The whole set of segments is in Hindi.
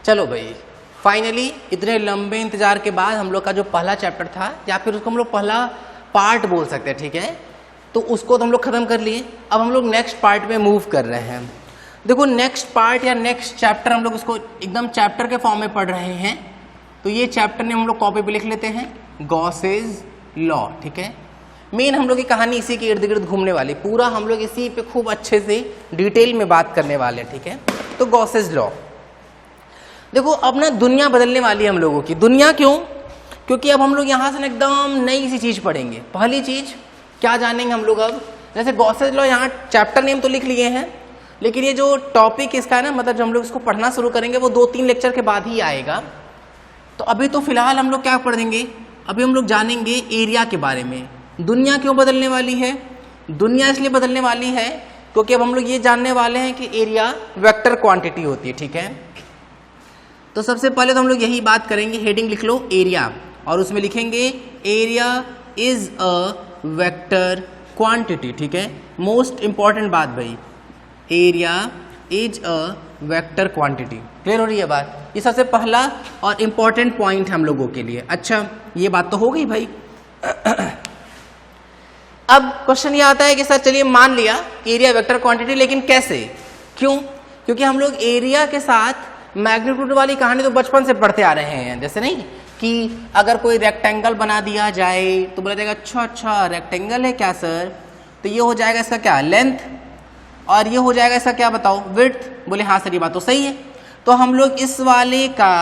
चलो भाई, फाइनली इतने लंबे इंतजार के बाद हम लोग का जो पहला चैप्टर था, या फिर उसको हम लोग पहला पार्ट बोल सकते हैं, ठीक है, तो उसको तो हम लोग खत्म कर लिए। अब हम लोग नेक्स्ट पार्ट में मूव कर रहे हैं। देखो नेक्स्ट पार्ट या नेक्स्ट चैप्टर हम लोग उसको एकदम चैप्टर के फॉर्म में पढ़ रहे हैं, तो ये चैप्टर ने हम लोग कॉपी पे लिख लेते हैं, गॉसेज लॉ, ठीक है। मेन हम लोग की कहानी इसी के इर्द गिर्द घूमने वाली, पूरा हम लोग इसी पे खूब अच्छे से डिटेल में बात करने वाले हैं, ठीक है। तो गॉसेज लॉ, देखो अब ना दुनिया बदलने वाली है हम लोगों की। दुनिया क्यों? क्योंकि अब हम लोग यहाँ से ना एकदम नई सी चीज पढ़ेंगे। पहली चीज क्या जानेंगे हम लोग अब, जैसे गॉसेज लॉ, यहाँ चैप्टर नेम तो लिख लिए हैं, लेकिन ये जो टॉपिक इसका है ना, मतलब जब हम लोग इसको पढ़ना शुरू करेंगे वो 2-3 लेक्चर के बाद ही आएगा। तो अभी तो फिलहाल हम लोग क्या पढ़ेंगे, अभी हम लोग जानेंगे एरिया के बारे में। दुनिया क्यों बदलने वाली है? दुनिया इसलिए बदलने वाली है क्योंकि अब हम लोग ये जानने वाले हैं कि एरिया वेक्टर क्वांटिटी होती है, ठीक है। तो सबसे पहले तो हम लोग यही बात करेंगे, हेडिंग लिख लो एरिया, और उसमें लिखेंगे area is a vector quantity, ठीक है। मोस्ट इंपॉर्टेंट बात भाई, area is a vector quantity. Clear हो रही है बात? ये सबसे पहला और इंपॉर्टेंट पॉइंट हम लोगों के लिए। अच्छा, ये बात तो हो गई भाई। अब क्वेश्चन ये आता है कि सर चलिए मान लिया एरिया वेक्टर क्वांटिटी, लेकिन कैसे, क्यों? क्योंकि हम लोग एरिया के साथ मैग्नीट्यूड वाली कहानी तो बचपन से पढ़ते आ रहे हैं। जैसे नहीं कि अगर कोई रेक्टेंगल बना दिया जाए तो बोला जाएगा अच्छा रेक्टेंगल है क्या सर, तो ये हो जाएगा इसका क्या, लेंथ, और ये हो जाएगा इसका क्या बताओ, विड्थ। बोले हाँ सर ये बात तो सही है। तो हम लोग इस वाले का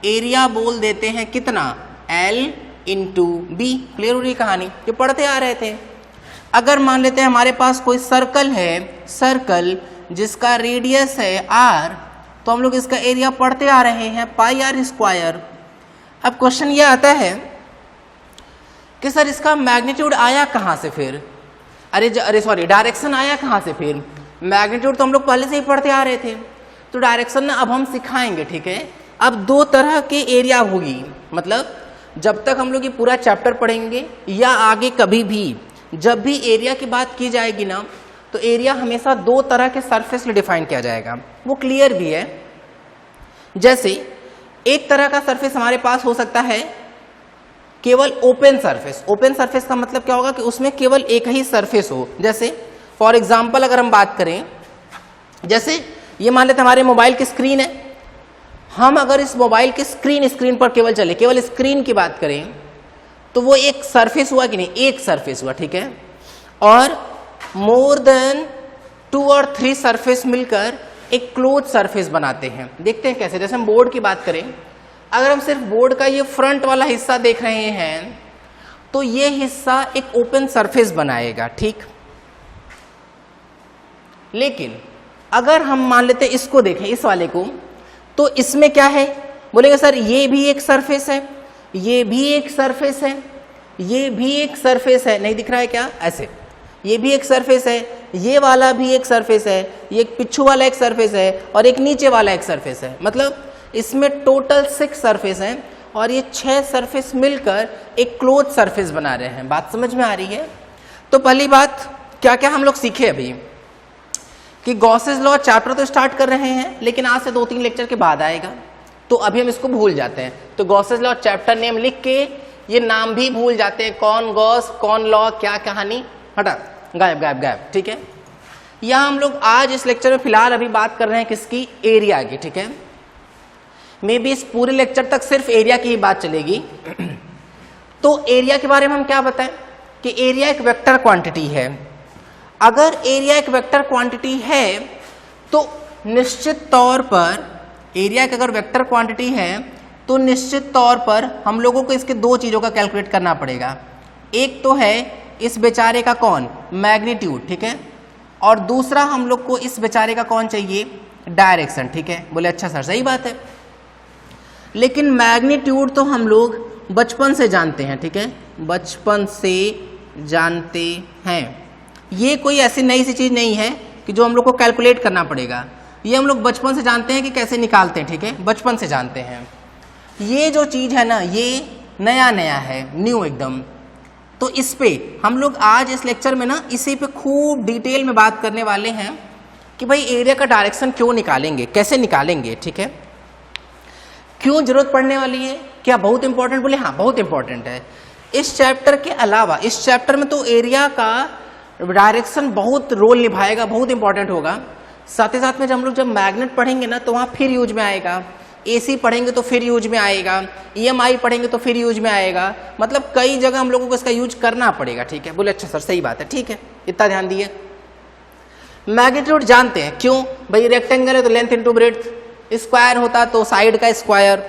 एरिया बोल देते हैं कितना, L इंटू बी। क्लियर हो रही कहानी, ये पढ़ते आ रहे थे। अगर मान लेते हैं हमारे पास कोई सर्कल है, सर्कल जिसका रेडियस है r, तो हम लोग इसका एरिया पढ़ते आ रहे हैं पाई आर स्क्वायर। अब क्वेश्चन ये आता है कि सर इसका मैग्नीट्यूड आया कहाँ से फिर, अरे सॉरी डायरेक्शन आया कहाँ से फिर? मैग्नीट्यूड तो हम लोग पहले से ही पढ़ते आ रहे थे, तो डायरेक्शन ना अब हम सिखाएंगे, ठीक है। अब 2 तरह के एरिया होगी, मतलब जब तक हम लोग ये पूरा चैप्टर पढ़ेंगे या आगे कभी भी जब भी एरिया की बात की जाएगी ना, तो एरिया हमेशा 2 तरह के सरफेस से डिफाइन किया जाएगा, वो क्लियर भी है। जैसे एक तरह का सरफेस हमारे पास हो सकता है केवल ओपन सरफेस। ओपन सरफेस का मतलब क्या होगा कि उसमें केवल एक ही सरफेस हो। जैसे फॉर एग्जाम्पल अगर हम बात करें, जैसे ये मान लेते हमारे मोबाइल की स्क्रीन है, हम अगर इस मोबाइल के स्क्रीन पर केवल चले, केवल स्क्रीन की बात करें, तो वो एक सरफेस हुआ कि नहीं, एक सरफेस हुआ, ठीक है। और मोर देन 2 और 3 सरफेस मिलकर एक क्लोज सरफेस बनाते हैं। देखते हैं कैसे। जैसे हम बोर्ड की बात करें, अगर हम सिर्फ बोर्ड का ये फ्रंट वाला हिस्सा देख रहे हैं, तो ये हिस्सा एक ओपन सरफेस बनाएगा, ठीक। लेकिन अगर हम मान लेते इसको देखें, इस वाले को, तो इसमें क्या है, बोलेंगे सर ये भी एक सरफेस है, ये भी एक सरफेस है, ये भी एक सरफेस है, नहीं दिख रहा है क्या, ऐसे ये भी एक सरफेस है, ये वाला भी एक सरफेस है, ये एक पिछू वाला एक सरफेस है, और एक नीचे वाला एक सरफेस है। मतलब इसमें टोटल 6 सरफेस हैं, और ये 6 सरफेस मिलकर एक क्लोज सरफेस बना रहे हैं। बात समझ में आ रही है? तो पहली बात क्या क्या हम लोग सीखे अभी, कि गॉसेज लॉ चैप्टर तो स्टार्ट कर रहे हैं, लेकिन आज से 2-3 लेक्चर के बाद आएगा, तो अभी हम इसको भूल जाते हैं। तो गॉसेज लॉ चैप्टर नेम लिख के ये नाम भी भूल जाते हैं, कौन गॉस, कौन लॉ, क्या कहानी, हटा, गायब, ठीक है। यहाँ हम लोग आज इस लेक्चर में फिलहाल अभी बात कर रहे हैं किसकी, एरिया की, ठीक है। मे बी इस पूरे लेक्चर तक सिर्फ एरिया की ही बात चलेगी। तो एरिया के बारे में हम क्या बताएं कि एरिया एक वेक्टर क्वांटिटी है। अगर एरिया एक वेक्टर क्वांटिटी है तो निश्चित तौर पर, एरिया की अगर वेक्टर क्वांटिटी है तो निश्चित तौर पर हम लोगों को इसके 2 चीज़ों का कैलकुलेट करना पड़ेगा। एक तो है इस बेचारे का कौन, मैग्नीट्यूड, ठीक है, और दूसरा हम लोग को इस बेचारे का कौन चाहिए, डायरेक्शन, ठीक है। बोले अच्छा सर सही बात है, लेकिन मैग्नीट्यूड तो हम लोग बचपन से जानते हैं, ठीक है, बचपन से जानते हैं। ये कोई ऐसी नई सी चीज़ नहीं है कि जो हम लोग को कैलकुलेट करना पड़ेगा, ये हम लोग बचपन से जानते हैं कि कैसे निकालते हैं, ठीक है, बचपन से जानते हैं। ये जो चीज़ है ना, ये नया है, न्यू एकदम। तो इस पे हम लोग आज इस लेक्चर में ना इसी पे खूब डिटेल में बात करने वाले हैं कि भाई एरिया का डायरेक्शन क्यों निकालेंगे, कैसे निकालेंगे, ठीक है। क्यों जरूरत पड़ने वाली है? क्या बहुत इंपॉर्टेंट? बोले हाँ बहुत इंपॉर्टेंट है। इस चैप्टर के अलावा इस चैप्टर में तो एरिया का डायरेक्शन बहुत रोल निभाएगा, बहुत इंपॉर्टेंट होगा। साथ ही साथ में जब हम लोग जब मैग्नेट पढ़ेंगे ना तो वहाँ फिर यूज में आएगा, एसी पढ़ेंगे तो फिर यूज में आएगा, ईएमआई पढ़ेंगे तो फिर यूज में आएगा, मतलब कई जगह हम लोगों को इसका यूज करना पड़ेगा। ठीक है, बोले अच्छा सर सही बात है, ठीक है इतना ध्यान दिए। मैग्नीट्यूड जानते हैं, क्यों भाई? रेक्टेंगल है तो लेंथ इंटू ब्रेड्थ, स्क्वायर होता तो साइड का स्क्वायर,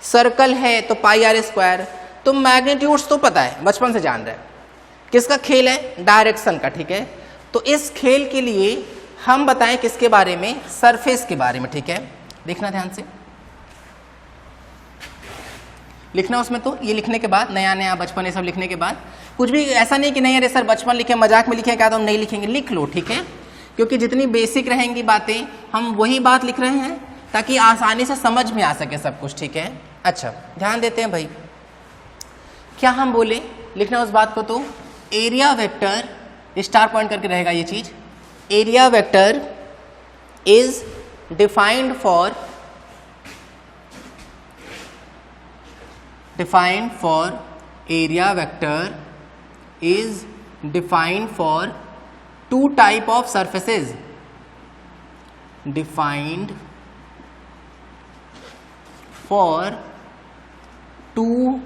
सर्कल है तो पाई आर स्क्वायर। तो मैग्नीट्यूड्स तो पता है, बचपन से जान रहे हैं। किसका खेल है? डायरेक्शन का। ठीक है, तो इस खेल के लिए हम बताएं किसके बारे में? सरफेस के बारे में। ठीक है, देखना ध्यान से, लिखना उसमें। तो ये लिखने के बाद नया नया बचपन ये सब लिखने के बाद कुछ भी ऐसा नहीं कि नहीं अरे सर बचपन लिखे मजाक में लिखे क्या तो हम नहीं लिखेंगे, लिख लो। ठीक है, क्योंकि जितनी बेसिक रहेंगी बातें हम वही बात लिख रहे हैं ताकि आसानी से समझ में आ सके सब कुछ। ठीक है, अच्छा ध्यान देते हैं भाई, क्या हम बोले लिखना उस बात को। तो एरिया वेक्टर, स्टार पॉइंट करके रहेगा ये चीज, area vector is defined for area vector is defined for two type of surfaces, defined for two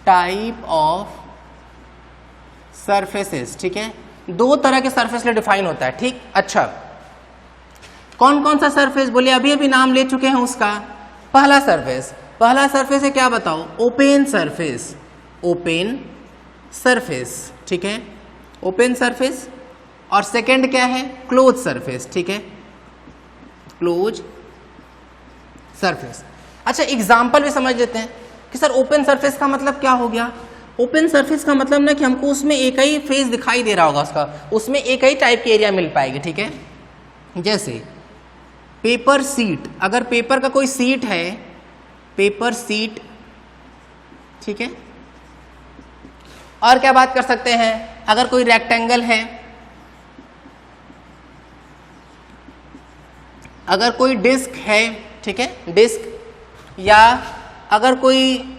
type of surfaces। ठीक है, दो तरह के सरफेस ले डिफाइन होता है। ठीक, अच्छा कौन कौन सा सरफेस? बोले अभी अभी नाम ले चुके हैं उसका। पहला सरफेस, पहला सरफेस है क्या बताओ? Open surface, open surface. ठीक है, ओपन सरफेस। और सेकंड क्या है? Close surface. ठीक है, क्लोज सरफेस। अच्छा एग्जांपल भी समझ लेते हैं कि सर ओपन सरफेस का मतलब क्या हो गया? ओपन सरफेस का मतलब ना कि हमको उसमें एक ही फेस दिखाई दे रहा होगा, उसका उसमें एक ही टाइप की एरिया मिल पाएगी। ठीक है, जैसे पेपर सीट, अगर पेपर का कोई सीट है, पेपर सीट। ठीक है, और क्या बात कर सकते हैं? अगर कोई रेक्टेंगल है, अगर कोई डिस्क है, ठीक है डिस्क, या अगर कोई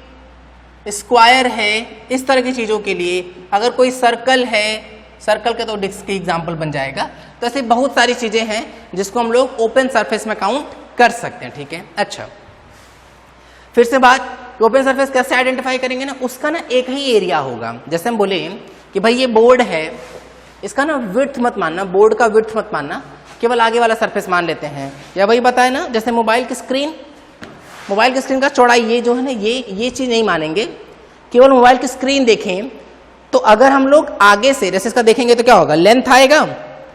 स्क्वायर है, इस तरह की चीजों के लिए। अगर कोई सर्कल है, सर्कल का तो डिस्क की एग्जांपल बन जाएगा। तो ऐसे बहुत सारी चीजें हैं जिसको हम लोग ओपन सरफेस में काउंट कर सकते हैं। ठीक है, अच्छा फिर से बात, ओपन सरफेस कैसे आइडेंटिफाई करेंगे ना, उसका ना एक ही एरिया होगा। जैसे हम बोले कि भाई ये बोर्ड है, इसका ना विड्थ मत मानना, बोर्ड का विड्थ मत मानना, केवल आगे वाला सरफेस मान लेते हैं। या वही बताए ना, जैसे मोबाइल की स्क्रीन, मोबाइल की स्क्रीन का चौड़ाई ये जो है ना, ये चीज नहीं मानेंगे, केवल मोबाइल की स्क्रीन देखें। तो अगर हम लोग आगे से जैसे इसका देखेंगे तो क्या होगा? लेंथ आएगा,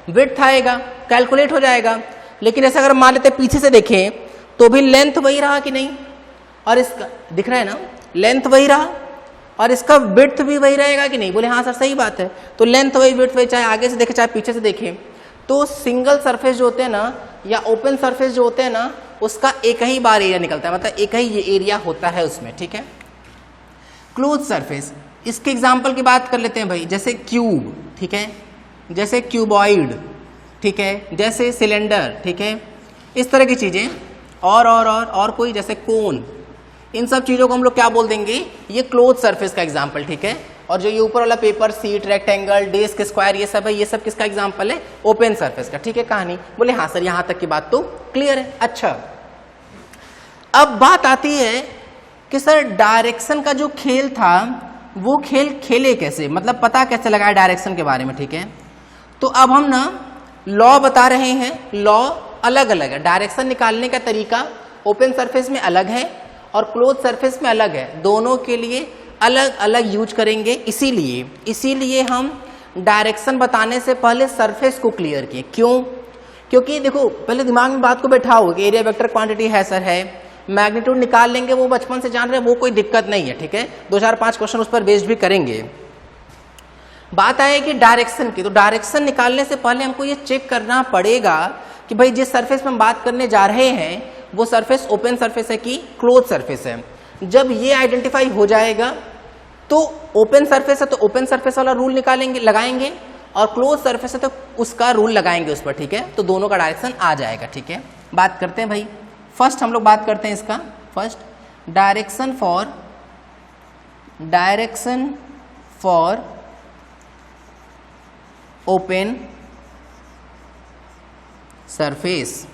विड्थ आएगा, कैलकुलेट हो जाएगा। लेकिन ऐसा अगर मान लेते पीछे से देखें तो भी लेंथ वही रहा कि नहीं, और इसका दिख रहा है ना, लेंथ वही रहा और इसका विड्थ भी वही रहेगा कि नहीं? बोले हाँ सर सही बात है। तो लेंथ वही, विड्थ वही, चाहे आगे से देखें चाहे पीछे से देखें। तो सिंगल सरफेस जो होते हैं ना, या ओपन सरफेस जो होते हैं ना, उसका एक ही बार एरिया निकलता है, मतलब एक ही ये एरिया होता है उसमें। ठीक है, क्लोज सरफेस, इसके एग्जाम्पल की बात कर लेते हैं भाई। जैसे क्यूब, ठीक है, जैसे क्यूबॉइड, ठीक है, जैसे सिलेंडर, ठीक है, इस तरह की चीजें। और कोई जैसे कोन, इन सब चीजों को हम लोग क्या बोल देंगे? ये क्लोज सरफेस का एग्जाम्पल। ठीक है, और जो ये ऊपर वाला paper sheet, rectangle, disc, square, ये सब है, ये सब किसका एग्जाम्पल है? ओपन सरफेस का। ठीक है, कहानी बोले हाँ सर यहां तक की बात तो क्लियर है। अच्छा अब बात आती है कि सर डायरेक्शन का जो खेल था वो खेल खेले कैसे, मतलब पता कैसे लगाया डायरेक्शन के बारे में। ठीक है, तो अब हम ना लॉ बता रहे हैं। लॉ अलग अलग है, डायरेक्शन निकालने का तरीका ओपन सरफेस में अलग है और क्लोज सरफेस में अलग है, दोनों के लिए अलग अलग यूज करेंगे। इसीलिए हम डायरेक्शन बताने से पहले सरफेस को क्लियर किए। क्यों? क्योंकि देखो पहले दिमाग में बात को बैठाओ कि एरिया वेक्टर क्वांटिटी है सर, है मैग्नीट्यूड निकाल लेंगे, वो बचपन से जान रहे हैं, वो कोई दिक्कत नहीं है। ठीक है, 2-4-5 क्वेश्चन उस पर बेस्ड भी करेंगे। बात आए कि डायरेक्शन की, तो डायरेक्शन निकालने से पहले हमको ये चेक करना पड़ेगा कि भाई जिस सरफेस में हम बात करने जा रहे हैं वो सरफेस ओपन सरफेस है कि क्लोज सरफेस है। जब ये आइडेंटिफाई हो जाएगा तो ओपन सरफेस है तो ओपन सरफेस वाला रूल लगाएंगे, और क्लोज सरफेस है तो उसका रूल लगाएंगे उस पर। ठीक है, तो दोनों का डायरेक्शन आ जाएगा। ठीक है, बात करते हैं भाई फर्स्ट हम लोग बात करते हैं इसका, first direction for open surface,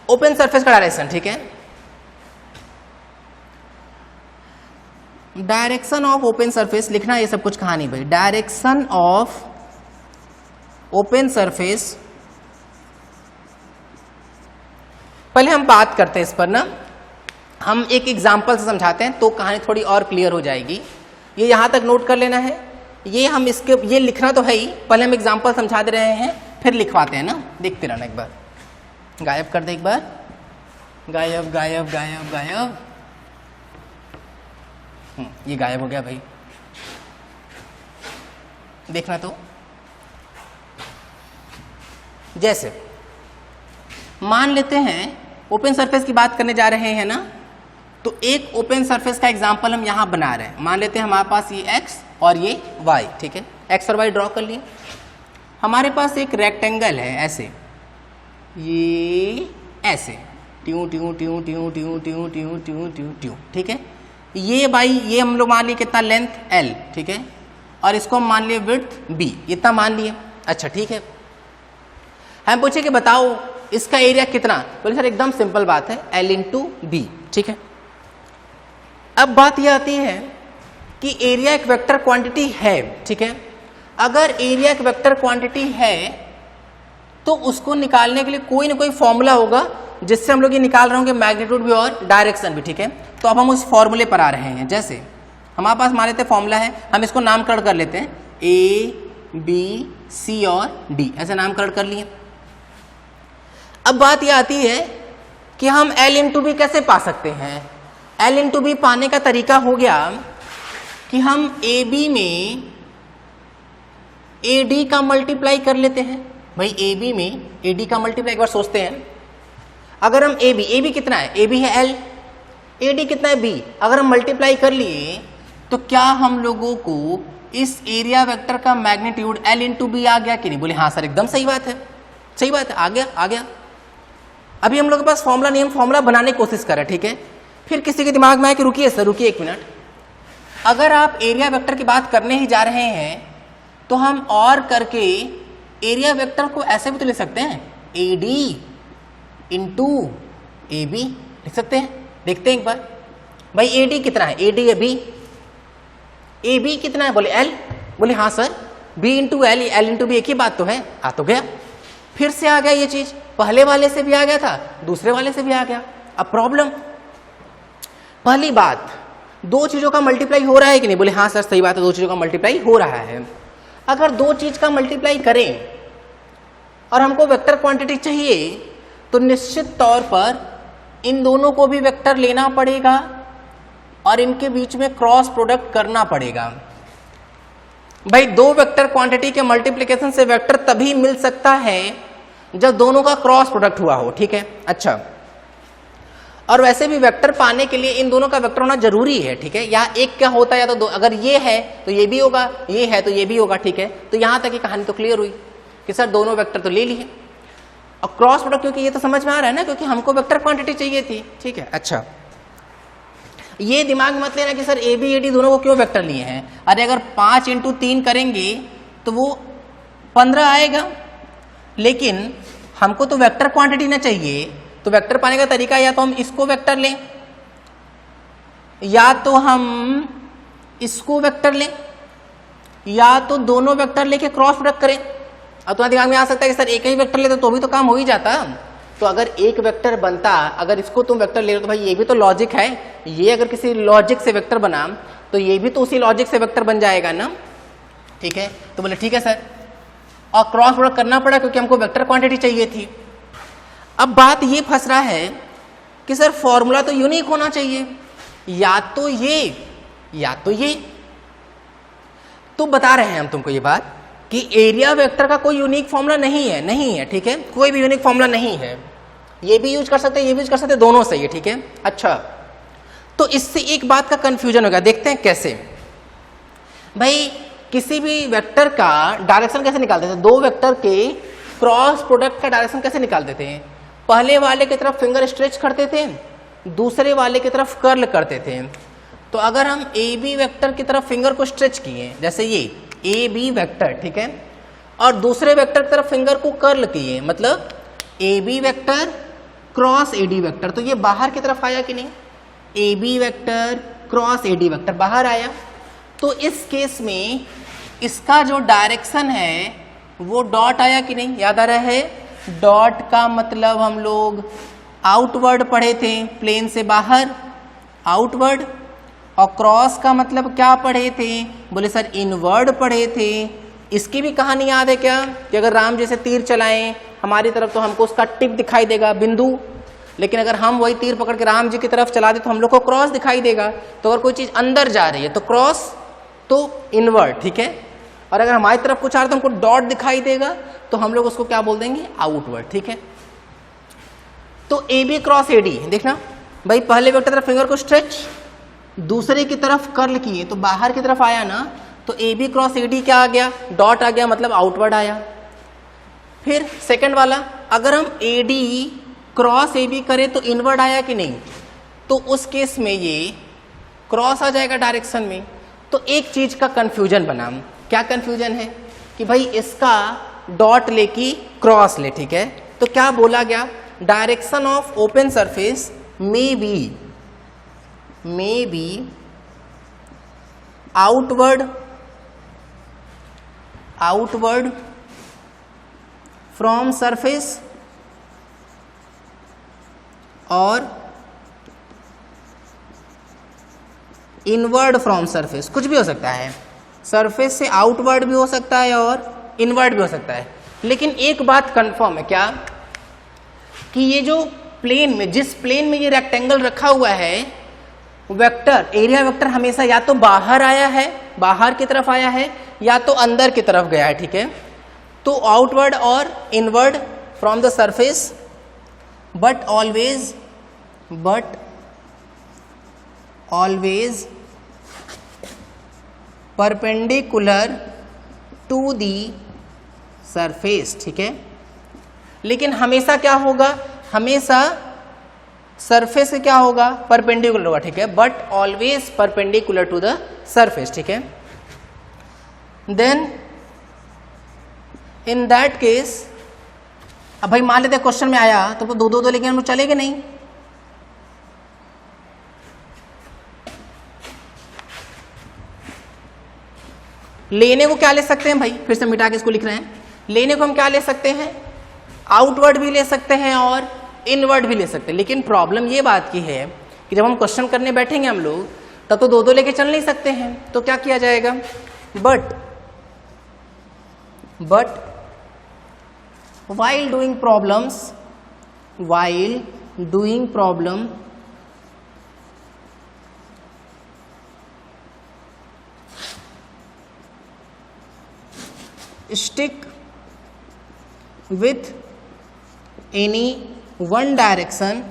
open surface का डायरेक्शन, ठीक है। डायरेक्शन ऑफ ओपन सरफेस लिखना, ये सब कुछ कहा नहीं भाई। डायरेक्शन ऑफ ओपन सरफेस, पहले हम बात करते हैं इस पर ना, हम एक एग्जांपल से समझाते हैं तो कहानी थोड़ी और क्लियर हो जाएगी। ये यहां तक नोट कर लेना है, ये हम इसके ये लिखना तो है ही, पहले हम एग्जांपल समझा दे रहे हैं फिर लिखवाते हैं ना, देखते रहना। एक बार गायब कर दे, एक बार गायब गायब गायब गायब, ये गायब हो गया भाई, देखना तो। जैसे मान लेते हैं ओपन सरफेस की बात करने जा रहे हैं ना, तो एक ओपन सरफेस का एग्जांपल हम यहां बना रहे हैं। मान लेते हैं हमारे पास ये x और ये y, ठीक है, x और y ड्रॉ कर लिए। हमारे पास एक रेक्टेंगल है ऐसे, ये ऐसे ट्यू ट्यू ट्यू ट्यू ट्यू ट्यू ट्यू ट्यू ट्यू ट्यू, ठीक है। ये भाई ये हम लोग मान लिए कितना लेंथ l, ठीक है, और इसको हम मान लिए विड्थ b, इतना मान लिए। अच्छा ठीक है, हम पूछे कि बताओ इसका एरिया कितना, बोले सर एकदम सिंपल बात है, l इंटू बी, ठीक है। अब बात यह आती है कि एरिया एक वेक्टर क्वांटिटी है, ठीक है। अगर एरिया एक वेक्टर क्वांटिटी है तो उसको निकालने के लिए कोई ना कोई फॉर्मूला होगा जिससे हम लोग ये निकाल रहे होंगे मैग्नीट्यूड भी और डायरेक्शन भी, ठीक है। तो अब हम उस फॉर्मूले पर आ रहे हैं। जैसे हमारे पास मान लेते हैं फॉर्मूला है, हम इसको नामकरण कर लेते हैं, ए बी सी और डी, ऐसे नामकरण कर लिए। अब बात यह आती है कि हम L इंटू बी कैसे पा सकते हैं। L इंटू बी पाने का तरीका हो गया कि हम ए बी में ए डी का मल्टीप्लाई कर लेते हैं। भाई ए बी में ए डी का मल्टीप्लाई, एक बार सोचते हैं, अगर हम ए बी कितना है, ए बी है L, ए डी कितना है B, अगर हम मल्टीप्लाई कर लिए तो क्या हम लोगों को इस एरिया वेक्टर का मैग्नीट्यूड L इंटू बी आ गया कि नहीं। बोले हाँ सर एकदम सही बात है, सही बात है, आ गया। अभी हम लोग के पास फॉर्मूला नहीं, हम फॉर्मूला बनाने की कोशिश करें, ठीक है। फिर किसी के दिमाग में आए कि रुकिए सर, रुकिए एक मिनट, अगर आप एरिया वेक्टर की बात करने ही जा रहे हैं तो हम और करके एरिया वेक्टर को ऐसे भी तो लिख सकते हैं, A D into A B लिख सकते हैं। देखते हैं एक बार, भाई ए डी कितना है, ए डी है बी, ए बी कितना है, बोले एल, बोले हाँ sir B into L, L into B एक ही बात तो है, आ तो गया। फिर से आ गया ये चीज, पहले वाले से भी आ गया था, दूसरे वाले से भी आ गया। अब प्रॉब्लम, पहली बात, दो चीजों का मल्टीप्लाई हो रहा है कि नहीं, बोले हाँ सर सही बात है, दो चीजों का मल्टीप्लाई हो रहा है। अगर दो चीज का मल्टीप्लाई करें और हमको वेक्टर क्वांटिटी चाहिए तो निश्चित तौर पर इन दोनों को भी वेक्टर लेना पड़ेगा और इनके बीच में क्रॉस प्रोडक्ट करना पड़ेगा। भाई दो वेक्टर क्वांटिटी के मल्टीप्लिकेशन से वेक्टर तभी मिल सकता है जब दोनों का क्रॉस प्रोडक्ट हुआ हो, ठीक है। अच्छा, और वैसे भी वेक्टर पाने के लिए इन दोनों का वेक्टर होना जरूरी है, ठीक है। यहाँ एक क्या होता है या तो दो, अगर ये है तो ये भी होगा, ये है तो ये भी होगा, ठीक है। तो यहां तक की कहानी तो क्लियर हुई कि सर दोनों वेक्टर तो ले लिए, और क्रॉस प्रोडक्ट क्योंकि ये तो समझ में आ रहा है ना, क्योंकि हमको वेक्टर क्वांटिटी चाहिए थी, ठीक है। अच्छा, ये दिमाग में मत लेना कि sir A B A D दोनों को क्यों वेक्टर लिए हैं। अरे अगर 5 इंटू 3 करेंगे तो वो 15 आएगा, लेकिन हमको तो वेक्टर क्वांटिटी ना चाहिए। तो वेक्टर पाने का तरीका या तो हम इसको वेक्टर लें या तो हम इसको वेक्टर लें या तो दोनों वेक्टर लेके क्रॉस प्रोडक्ट करें। अब तुम्हारे दिमाग में आ सकता है कि सर एक ही वेक्टर लेते तो भी तो काम हो ही जाता। तो अगर एक वेक्टर बनता, अगर इसको तुम वेक्टर ले लो तो भाई ये भी तो लॉजिक है, ये अगर किसी लॉजिक से वेक्टर बना तो ये भी तो उसी लॉजिक से वेक्टर बन जाएगा ना, ठीक है। तो बोले ठीक है सर, और क्रॉस प्रोडक्ट करना पड़ा क्योंकि हमको वेक्टर क्वांटिटी चाहिए थी। अब बात ये फंस रहा है कि सर फॉर्मूला तो यूनिक होना चाहिए, या तो ये या तो ये। तो बता रहे हैं हम तुमको ये बात कि एरिया वेक्टर का कोई यूनिक फॉर्मूला नहीं है, ठीक है, कोई भी यूनिक फॉर्मूला नहीं है। ये भी यूज कर सकते हैं, ये भी यूज कर सकते हैं, दोनों सही है, ठीक है। अच्छा, तो इससे एक बात का कंफ्यूजन होगा, देखते हैं कैसे। भाई किसी भी वेक्टर का डायरेक्शन कैसे निकालते हैं, दो वेक्टर के क्रॉस प्रोडक्ट का डायरेक्शन कैसे निकाल देते हैं। पहले वाले की तरफ फिंगर स्ट्रेच करते थे, दूसरे वाले की तरफ कर्ल करते थे। तो अगर हम ए बी वेक्टर की तरफ फिंगर को स्ट्रेच किए, जैसे ये ए बी वेक्टर, ठीक है, और दूसरे वेक्टर की तरफ फिंगर को कर्ल किए, मतलब A B vector cross A D vector, तो ये बाहर की तरफ आया कि नहीं? A B vector cross A D vector बाहर आया। तो इस केस में इसका जो डायरेक्शन है वो डॉट आया कि नहीं? याद आ रहा है? डॉट का मतलब हम लोग आउटवर्ड पढ़े थे, प्लेन से बाहर आउटवर्ड, और क्रॉस का मतलब क्या पढ़े थे? बोले सर इनवर्ड पढ़े थे। इसकी भी कहानी याद है क्या? कि अगर राम जैसे तीर चलाएं हमारी तरफ तो हमको उसका टिप दिखाई देगा, बिंदु, लेकिन अगर हम वही तीर पकड़ के राम जी की तरफ चला दे तो हम लोग को क्रॉस दिखाई देगा। तो अगर कोई चीज अंदर जा रही है तो क्रॉस, तो इनवर्ड, ठीक है, और अगर हमारी तरफ कुछ आ रहा है तो हमको डॉट दिखाई देगा, तो हम लोग उसको क्या बोल देंगे? आउटवर्ड, ठीक है। तो A B cross A D, देखना भाई, पहले वेक्टर तरफ फिंगर को स्ट्रेच, दूसरे की तरफ कर्ल किए तो बाहर की तरफ आया ना, तो A B cross A D क्या आ गया? डॉट आ गया, मतलब आउटवर्ड आया। फिर सेकंड वाला, अगर हम A D cross A B करें तो इनवर्ड आया कि नहीं? तो उस केस में ये क्रॉस आ जाएगा डायरेक्शन में। तो एक चीज का कंफ्यूजन बना। क्या कंफ्यूजन है? कि भाई इसका डॉट ले कि क्रॉस ले, ठीक है, तो क्या बोला गया? Direction of open surface may be outward from surface और इनवर्ड फ्रॉम सरफेस। कुछ भी हो सकता है, सरफेस से आउटवर्ड भी हो सकता है और इनवर्ड भी हो सकता है। लेकिन एक बात कंफर्म है, क्या? कि ये जो प्लेन में, जिस प्लेन में ये रेक्टेंगल रखा हुआ है, वेक्टर, एरिया वेक्टर हमेशा या तो बाहर आया है, बाहर की तरफ आया है, या तो अंदर की तरफ गया है, ठीक है। तो आउटवर्ड और inward from the surface, but always perpendicular to the surface, ठीक है। लेकिन हमेशा क्या होगा? हमेशा सरफेस से क्या होगा? परपेंडिकुलर होगा, ठीक है, but always perpendicular to the surface, ठीक है। देन इन दैट केस, अब भाई मान लेते क्वेश्चन में आया तो दो लेकिन हम लोग चलेंगे नहीं। लेने को क्या ले सकते हैं भाई? फिर से मिटा के इसको लिख रहे हैं। लेने को हम क्या ले सकते हैं? आउटवर्ड भी ले सकते हैं और इनवर्ड भी ले सकते हैं। लेकिन प्रॉब्लम ये बात की है कि जब हम क्वेश्चन करने बैठेंगे हम लोग, तब तो दो लेके चल नहीं सकते हैं। तो क्या किया जाएगा? But while doing problem stick with any one direction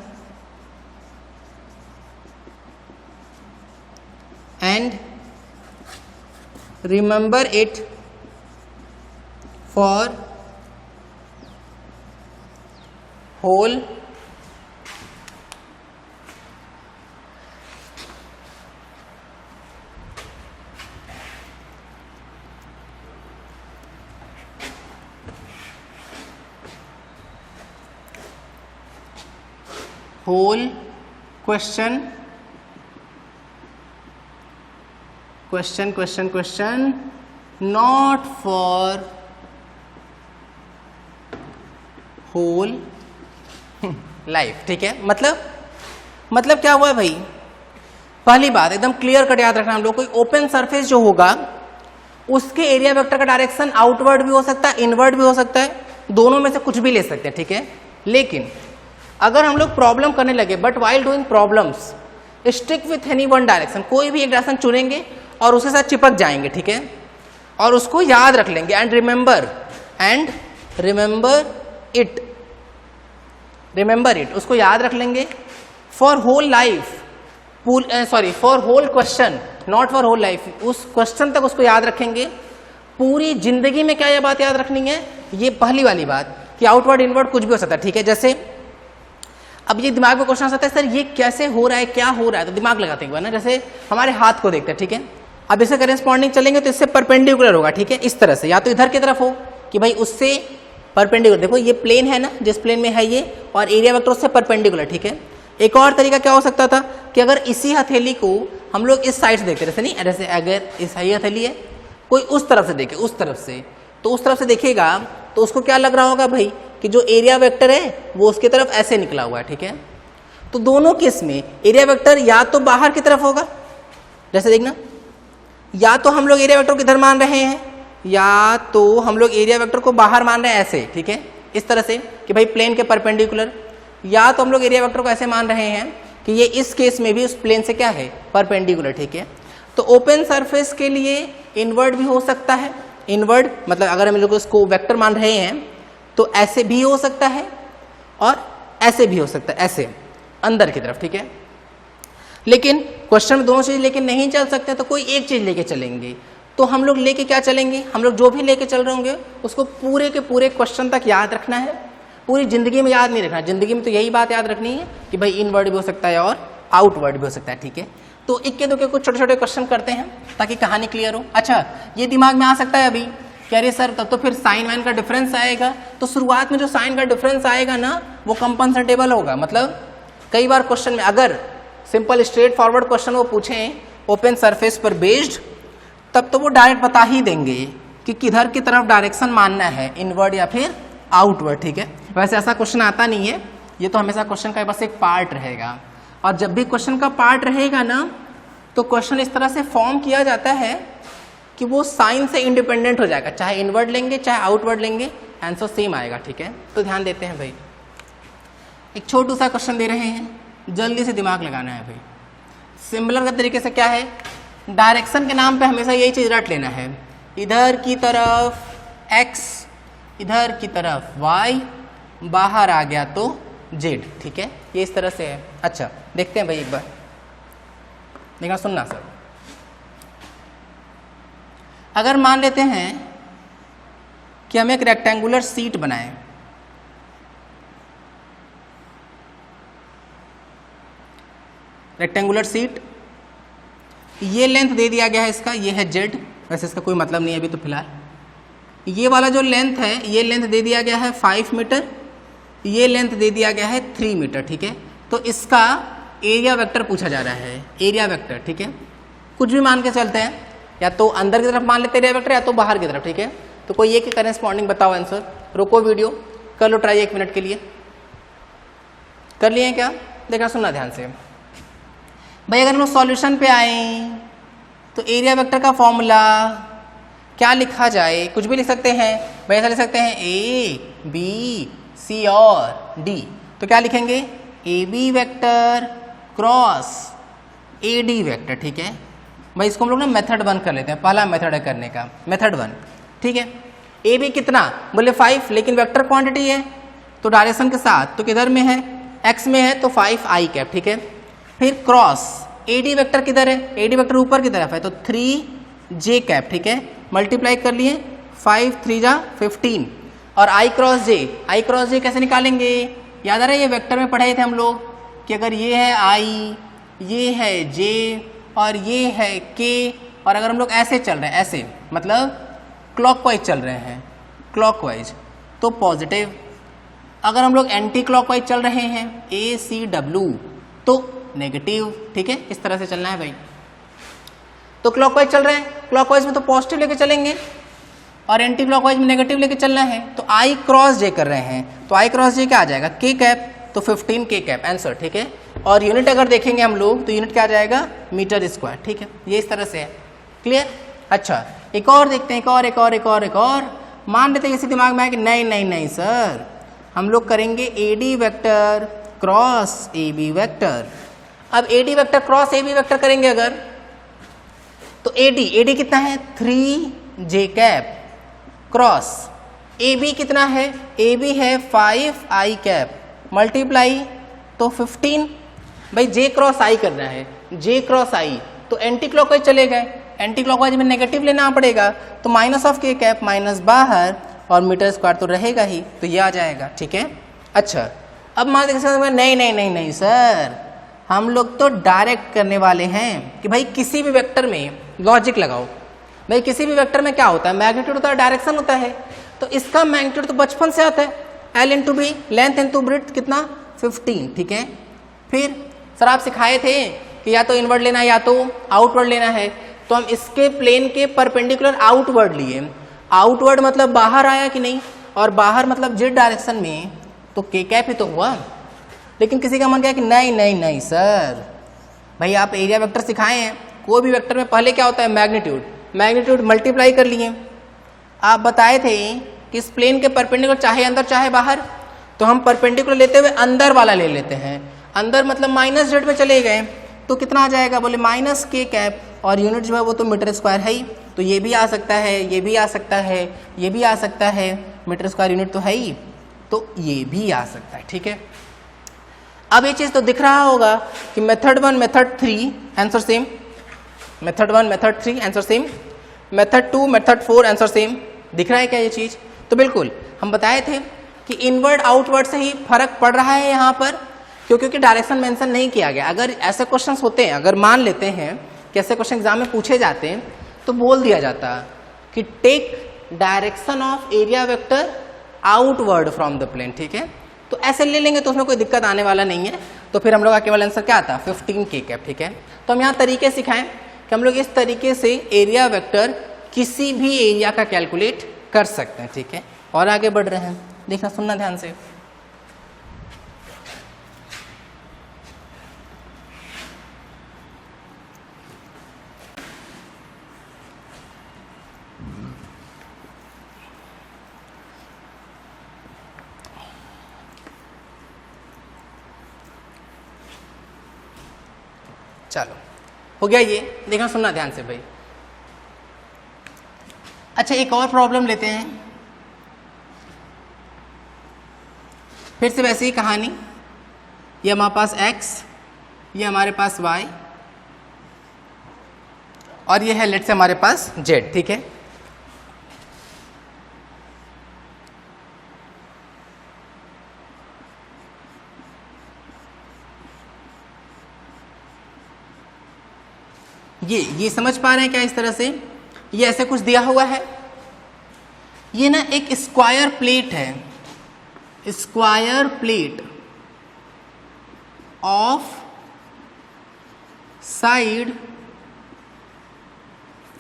and remember it for whole question not for whole life, ठीक है। मतलब क्या हुआ है भाई? पहली बात एकदम क्लियर कट याद रखना हम लोग, कोई ओपन सरफेस जो होगा उसके एरिया वेक्टर का डायरेक्शन आउटवर्ड भी हो सकता है, इनवर्ड भी हो सकता है, दोनों में से कुछ भी ले सकते हैं, ठीक है। लेकिन अगर हम लोग प्रॉब्लम करने लगे, but while doing problems stick with any one direction, कोई भी एक डायरेक्शन चुनेंगे और उसके साथ चिपक जाएंगे, ठीक है, और उसको याद रख लेंगे। एंड रिमेंबर इट, उसको याद रख लेंगे for whole life, for whole question, not for whole life, उस क्वेश्चन तक उसको याद रखेंगे। पूरी जिंदगी में क्या ये बात याद रखनी है? ये पहली वाली बात कि आउटवर्ड इनवर्ड कुछ भी हो सकता है, ठीक है। जैसे अब ये दिमाग में क्वेश्चन आ सकता है, सर ये कैसे हो रहा है, क्या हो रहा है, तो दिमाग लगाते हैं एक बार ना, जैसे हमारे हाथ को देखते हैं, ठीक है। अब इससे करेस्पॉन्डिंग चलेंगे तो इससे परपेंडिकुलर होगा, ठीक है, इस तरह से, या तो इधर की तरफ हो कि भाई उससे परपेंडिकुलर, देखो ये प्लेन है ना, जिस प्लेन में है ये, और एरिया वेक्टर उससे परपेंडिकुलर, ठीक है। एक और तरीका क्या हो सकता था कि अगर इसी हथेली को हम लोग इस साइड से देखते, जैसे नहीं, जैसे अगर इस हथेली है, कोई उस तरफ से देखे, उस तरफ से, तो उस तरफ से देखेगा तो उसको क्या लग रहा होगा भाई कि जो एरिया वेक्टर है वो उसकी तरफ ऐसे निकला हुआ है, ठीक है। तो दोनों केस में एरिया वेक्टर या तो बाहर की तरफ होगा, जैसे देखना, या तो हम लोग एरिया वेक्टर को इधर मान रहे हैं, या तो हम लोग एरिया वेक्टर को बाहर मान रहे हैं ऐसे, ठीक है, इस तरह से कि भाई प्लेन के परपेंडिकुलर, या तो हम लोग एरिया वेक्टर को ऐसे मान रहे हैं कि ये इस केस में भी उस प्लेन से क्या है, परपेंडिकुलर, ठीक है। तो ओपन सरफेस के लिए इनवर्ड भी हो सकता है, इनवर्ड मतलब अगर हम लोग इसको वेक्टर मान रहे हैं तो ऐसे भी हो सकता है और ऐसे भी हो सकता है, ऐसे अंदर की तरफ, ठीक है। लेकिन क्वेश्चन में दोनों चीज लेके नहीं चल सकते, तो कोई एक चीज लेके चलेंगे। तो हम लोग लेके क्या चलेंगे, हम लोग जो भी लेके चल रहे होंगे उसको पूरे के पूरे क्वेश्चन तक याद रखना है, पूरी जिंदगी में याद नहीं रखना। जिंदगी में तो यही बात याद रखनी है कि भाई इनवर्ड भी हो सकता है और आउटवर्ड भी हो सकता है, ठीक है। तो इक्के दुक्के कुछ छोटे छोटे क्वेश्चन करते हैं ताकि कहानी क्लियर हो। अच्छा, ये दिमाग में आ सकता है अभी कि अरे सर तब तो फिर साइन वाइन का डिफरेंस आएगा, तो शुरुआत में जो साइन का डिफरेंस आएगा ना वो कंपनसेटेबल होगा। मतलब कई बार क्वेश्चन में अगर सिंपल स्ट्रेट फॉरवर्ड क्वेश्चन वो पूछें ओपन सरफेस पर बेस्ड, तब तो वो डायरेक्ट बता ही देंगे कि किधर की तरफ डायरेक्शन मानना है, इनवर्ड या फिर आउटवर्ड, ठीक है। वैसे ऐसा क्वेश्चन आता नहीं है, ये तो हमेशा क्वेश्चन का बस एक पार्ट रहेगा। और जब भी क्वेश्चन का पार्ट रहेगा ना तो क्वेश्चन इस तरह से फॉर्म किया जाता है कि वो साइन से इंडिपेंडेंट हो जाएगा, चाहे इनवर्ड लेंगे चाहे आउटवर्ड लेंगे, आंसर सेम आएगा, ठीक है। तो ध्यान देते हैं भाई, एक छोटू सा क्वेश्चन दे रहे हैं, जल्दी से दिमाग लगाना है भाई। सिमिलर का तरीके से क्या है, डायरेक्शन के नाम पे हमेशा यही चीज रट लेना है, इधर की तरफ x, इधर की तरफ y, बाहर आ गया तो z, ठीक है, ये इस तरह से है। अच्छा देखते हैं भाई एक बार, देखना सुनना सर। अगर मान लेते हैं कि हम एक रेक्टेंगुलर सीट बनाएं, रेक्टेंगुलर सीट, ये लेंथ दे दिया गया है इसका, ये है z, वैसे इसका कोई मतलब नहीं है अभी तो फिलहाल। ये वाला जो लेंथ है, ये लेंथ दे दिया गया है 5 मीटर, ये लेंथ दे दिया गया है 3 मीटर, ठीक है। तो इसका एरिया वेक्टर पूछा जा रहा है, एरिया वेक्टर, ठीक है। कुछ भी मान के चलते हैं, या तो अंदर की तरफ मान लेते एरिया वेक्टर या तो बाहर की तरफ, ठीक है। तो कोई एक करेस्पॉन्डिंग बताओ आंसर, रोको वीडियो, कर लो ट्राई 1 मिनट के लिए। कर लिए क्या, देखना सुनना ध्यान से भाई। अगर हम लोग सॉल्यूशन पे आए तो एरिया वेक्टर का फॉर्मूला क्या लिखा जाए, कुछ भी लिख सकते हैं भाई, ऐसा लिख सकते हैं A B C और D। तो क्या लिखेंगे, AB vector cross AD vector, ठीक है भाई। इसको हम लोग ना मेथड 1 कर लेते हैं, पहला मेथड है करने का, मेथड 1, ठीक है। AB कितना बोले 5, लेकिन वेक्टर क्वांटिटी है तो डायरेक्शन के साथ, तो किधर में है, x में है तो 5i कैप, ठीक है। फिर क्रॉस AD वेक्टर किधर है, AD वेक्टर ऊपर की तरफ है तो 3j कैप, ठीक है। मल्टीप्लाई कर लिए, 5 3 जा 15, और i क्रॉस j कैसे निकालेंगे, याद आ रहा है ये वेक्टर में पढ़े थे हम लोग कि अगर ये है i, ये है j और ये है k, और अगर हम लोग ऐसे चल रहे हैं, ऐसे मतलब क्लॉकवाइज चल रहे हैं, क्लॉकवाइज तो पॉजिटिव, अगर हम लोग एंटी क्लॉकवाइज चल रहे हैं ACW तो नेगेटिव, ठीक है। इस तरह से चलना है भाई। तो क्लॉकवाइज चल रहे हैं, क्लॉकवाइज में तो पॉजिटिव लेके चलेंगे और एंटी क्लॉकवाइज में नेगेटिव लेके चलना है, तो I क्रॉस J कर रहे हैं, तो I क्रॉस J क्या आ जाएगा, K कैप, तो 15 K कैप आंसर, ठीक है। और यूनिट अगर देखेंगे हम लोग तो यूनिट क्या आ जाएगा, मीटर स्क्वायर, ठीक है। ये इस तरह से है, क्लियर। अच्छा एक और देखते हैं, एक और मान लेते हैं, इसी दिमाग में है कि नहीं सर, हम लोग करेंगे AD vector cross AB vector. अब AD vector cross AB vector करेंगे अगर, तो AD कितना है 3j कैप क्रॉस AB कितना है, AB है 5i कैप, मल्टीप्लाई तो 15, भाई j क्रॉस i करना है, j क्रॉस i तो एंटी क्लॉकवाइज चले गए, एंटी क्लॉकवाइज में नेगेटिव लेना पड़ेगा, तो minus of k cap, minus बाहर और मीटर स्क्वायर तो रहेगा ही, तो ये आ जाएगा, ठीक है। अच्छा अब मान लीजिए नहीं सर, हम लोग तो डायरेक्ट करने वाले हैं कि भाई किसी भी वेक्टर में लॉजिक लगाओ। भाई किसी भी वेक्टर में क्या होता है, मैग्नीट्यूड होता है, डायरेक्शन होता है। तो इसका मैग्नीट्यूड तो बचपन से आता है, L into B, length into breadth कितना 15, ठीक है। फिर सर आप सिखाए थे कि या तो इनवर्ड लेना है या तो आउटवर्ड लेना है, तो हम इसके प्लेन के परपेंडिकुलर आउटवर्ड लिए। आउटवर्ड मतलब बाहर आया कि नहीं, और बाहर मतलब जेड डायरेक्शन में, तो के कैप ही तो हुआ। लेकिन किसी का मन क्या है कि नहीं सर, भाई आप एरिया वेक्टर सिखाए हैं, कोई भी वेक्टर में पहले क्या होता है, मैग्नीट्यूड मल्टीप्लाई कर लिए। आप बताए थे कि इस प्लेन के परपेंडिकुलर चाहे अंदर चाहे बाहर, तो हम परपेंडिकुलर लेते हुए अंदर वाला ले लेते हैं। अंदर मतलब माइनस जेड में चले गए, तो कितना आ जाएगा, बोले माइनस के कैप, और यूनिट जो है वो तो मीटर स्क्वायर है ही, तो ये भी आ सकता है, ये भी आ सकता है, ये भी आ सकता है, मीटर स्क्वायर यूनिट तो है ही, तो ये भी आ सकता है, ठीक है। अब ये चीज़ तो दिख रहा होगा कि method 1 method 3 answer same, method 1 method 3 answer same, method 2 method 4 answer same. दिख रहा है क्या ये चीज़? तो बिल्कुल हम बताए थे कि इनवर्ड आउटवर्ड से ही फर्क पड़ रहा है यहाँ पर, क्योंकि डायरेक्शन मेंशन नहीं किया गया। अगर ऐसे क्वेश्चंस होते हैं, अगर मान लेते हैं कि ऐसे क्वेश्चन एग्जाम में पूछे जाते हैं, तो बोल दिया जाता कि take direction of area vector outward from the plane, ठीक है। तो ऐसे ले लेंगे तो उसमें कोई दिक्कत आने वाला नहीं है। तो फिर हम लोग का केवल आंसर क्या आता, 15 के कैप, ठीक है। तो हम यहाँ तरीके सिखाएं कि हम लोग इस तरीके से एरिया वेक्टर किसी भी एरिया का कैलकुलेट कर सकते हैं, ठीक है। और आगे बढ़ रहे हैं, देखना सुनना ध्यान से। चलो हो गया ये, देखना सुनना ध्यान से भाई। अच्छा एक और प्रॉब्लम लेते हैं, फिर से वैसे ही कहानी। ये हमारे पास x, ये हमारे पास y, और ये है लेट से हमारे पास z, ठीक है। ये समझ पा रहे हैं क्या? इस तरह से ये ऐसे कुछ दिया हुआ है, ये ना एक स्क्वायर प्लेट है, square plate of side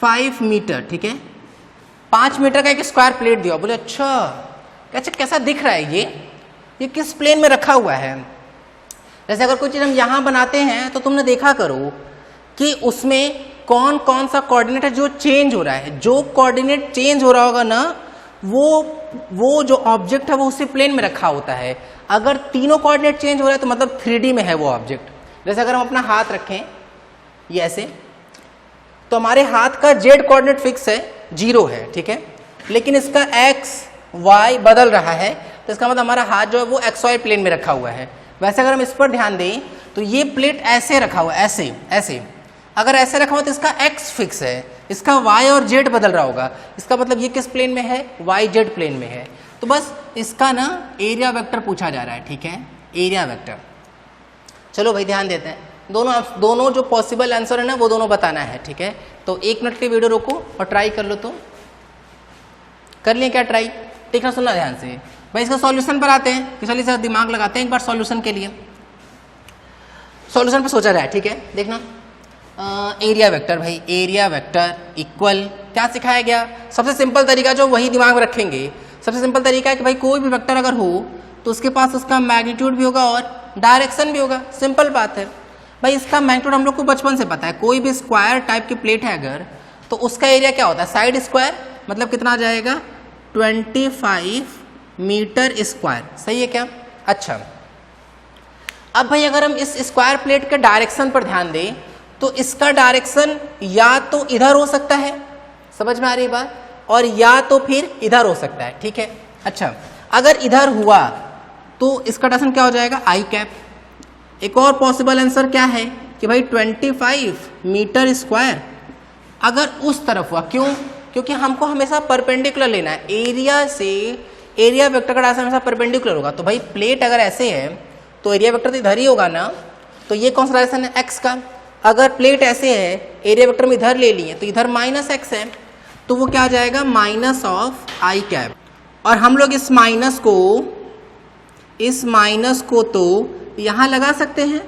5 metre, ठीक है। 5 मीटर का एक स्क्वायर प्लेट दिया। बोले अच्छा कैसा दिख रहा है ये किस प्लेन में रखा हुआ है? जैसे अगर कोई चीज हम यहां बनाते हैं तो तुमने देखा करो कि उसमें कौन कौन सा कोऑर्डिनेट है जो चेंज हो रहा है। जो कोऑर्डिनेट चेंज हो रहा होगा ना, वो जो ऑब्जेक्ट है वो उसी प्लेन में रखा होता है। अगर तीनों कोऑर्डिनेट चेंज हो रहा है तो मतलब 3D में है वो ऑब्जेक्ट। जैसे अगर हम अपना हाथ रखें ये ऐसे, तो हमारे हाथ का जेड कोऑर्डिनेट फिक्स है, 0 है, ठीक है। लेकिन इसका एक्स वाई बदल रहा है, तो इसका मतलब हमारा हाथ जो है वो एक्स वाई प्लेन में रखा हुआ है। वैसे अगर हम इस पर ध्यान दें तो ये प्लेट ऐसे रखा हुआ है, ऐसे अगर ऐसे रखा हुआ तो इसका एक्स फिक्स है, इसका वाई और जेड बदल रहा होगा। इसका मतलब ये किस प्लेन में है? वाई जेड प्लेन में है। तो बस इसका ना एरिया वेक्टर पूछा जा रहा है, ठीक है, एरिया वेक्टर। चलो भाई ध्यान देते हैं, दोनों जो पॉसिबल आंसर है ना वो दोनों बताना है, ठीक है। तो 1 मिनट के वीडियो रोको और ट्राई कर लो। तो कर लिए क्या ट्राई? ठीक है, सुनना ध्यान से भाई। इसका सॉल्यूशन पर आते हैं कि चलिए सर दिमाग लगाते हैं एक बार सॉल्यूशन के लिए। सॉल्यूशन पे सोचा जाए, ठीक है। देखना एरिया वेक्टर, भाई एरिया वेक्टर इक्वल क्या सिखाया गया? सबसे सिंपल तरीका जो वही दिमाग में रखेंगे। सबसे सिंपल तरीका है कि भाई कोई भी वेक्टर अगर हो तो उसके पास उसका मैग्नीट्यूड भी होगा और डायरेक्शन भी होगा। सिंपल बात है भाई। इसका मैग्नीट्यूड हम लोग को बचपन से पता है। कोई भी स्क्वायर टाइप की प्लेट है अगर, तो उसका एरिया क्या होता है? साइड स्क्वायर, मतलब कितना आ जाएगा? 25 मीटर स्क्वायर। सही है क्या? अच्छा, अब भाई अगर हम इस स्क्वायर प्लेट के डायरेक्शन पर ध्यान दें तो इसका डायरेक्शन या तो इधर हो सकता है, समझ में आ रही बात, और या तो फिर इधर हो सकता है, ठीक है। अच्छा, अगर इधर हुआ तो इसका डायरेक्शन क्या हो जाएगा? आई कैप। एक और पॉसिबल आंसर क्या है कि भाई 25 मीटर स्क्वायर अगर उस तरफ हुआ। क्यों? क्योंकि हमको हमेशा परपेंडिकुलर लेना है। एरिया से एरिया वेक्टर का डायरेक्शन हमेशा परपेंडिकुलर होगा। तो भाई प्लेट अगर ऐसे है तो एरिया वेक्टर तो इधर ही होगा ना, तो ये कौन सा डायरेक्शन है, एक्स का। अगर प्लेट ऐसे है, एरिया वेक्टर में इधर ले लिए तो इधर माइनस एक्स है, तो वो क्या आ जाएगा, माइनस ऑफ आई कैप। और हम लोग इस माइनस को तो यहां लगा सकते हैं,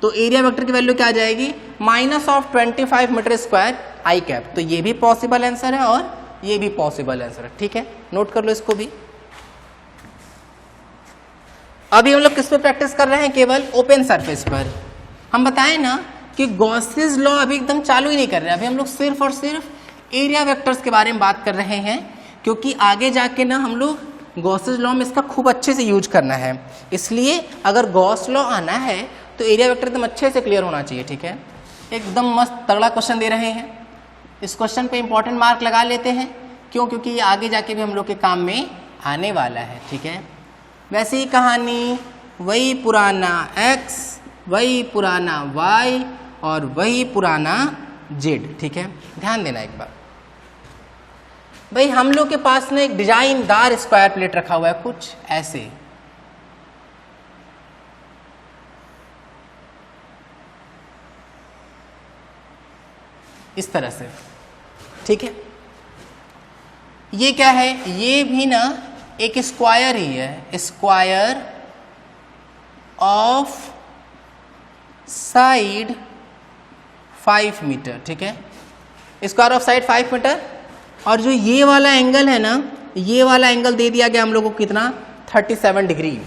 तो एरिया वेक्टर की वैल्यू क्या आ जाएगी, minus of 25 metre square I cap. तो ये भी पॉसिबल आंसर है और ये भी पॉसिबल आंसर है, ठीक है, नोट कर लो इसको भी। अभी हम लोग किस पे प्रैक्टिस कर रहे हैं, केवल ओपन सरफेस पर। हम बताएं ना कि गॉसेस लॉ अभी एकदम चालू ही नहीं कर रहे हैं, अभी हम लोग सिर्फ और सिर्फ एरिया वेक्टर्स के बारे में बात कर रहे हैं, क्योंकि आगे जाके ना हम लोग गॉसेस लॉ में इसका खूब अच्छे से यूज करना है। इसलिए अगर गॉस लॉ आना है तो एरिया वेक्टर एकदम अच्छे से क्लियर होना चाहिए, ठीक है। एकदम मस्त तगड़ा क्वेश्चन दे रहे हैं, इस क्वेश्चन पे इंपॉर्टेंट मार्क लगा लेते हैं। क्यों, क्योंकि ये आगे जाके भी हम लोग के काम में आने वाला है, ठीक है। वैसे ही कहानी, वही पुराना x, वही पुराना y और वही पुराना z, ठीक है। ध्यान देना एक बार, भाई हम लोग के पास ना एक डिजाइनदार स्क्वायर प्लेट रखा हुआ है, कुछ ऐसे, इस तरह से, ठीक है। ये क्या है, ये भी ना एक स्क्वायर ही है, स्क्वायर ऑफ साइड 5 मीटर, ठीक है, स्क्वायर ऑफ साइड 5 मीटर। और जो ये वाला एंगल है ना, ये वाला एंगल दे दिया गया हम लोगों को कितना, 37 डिग्री।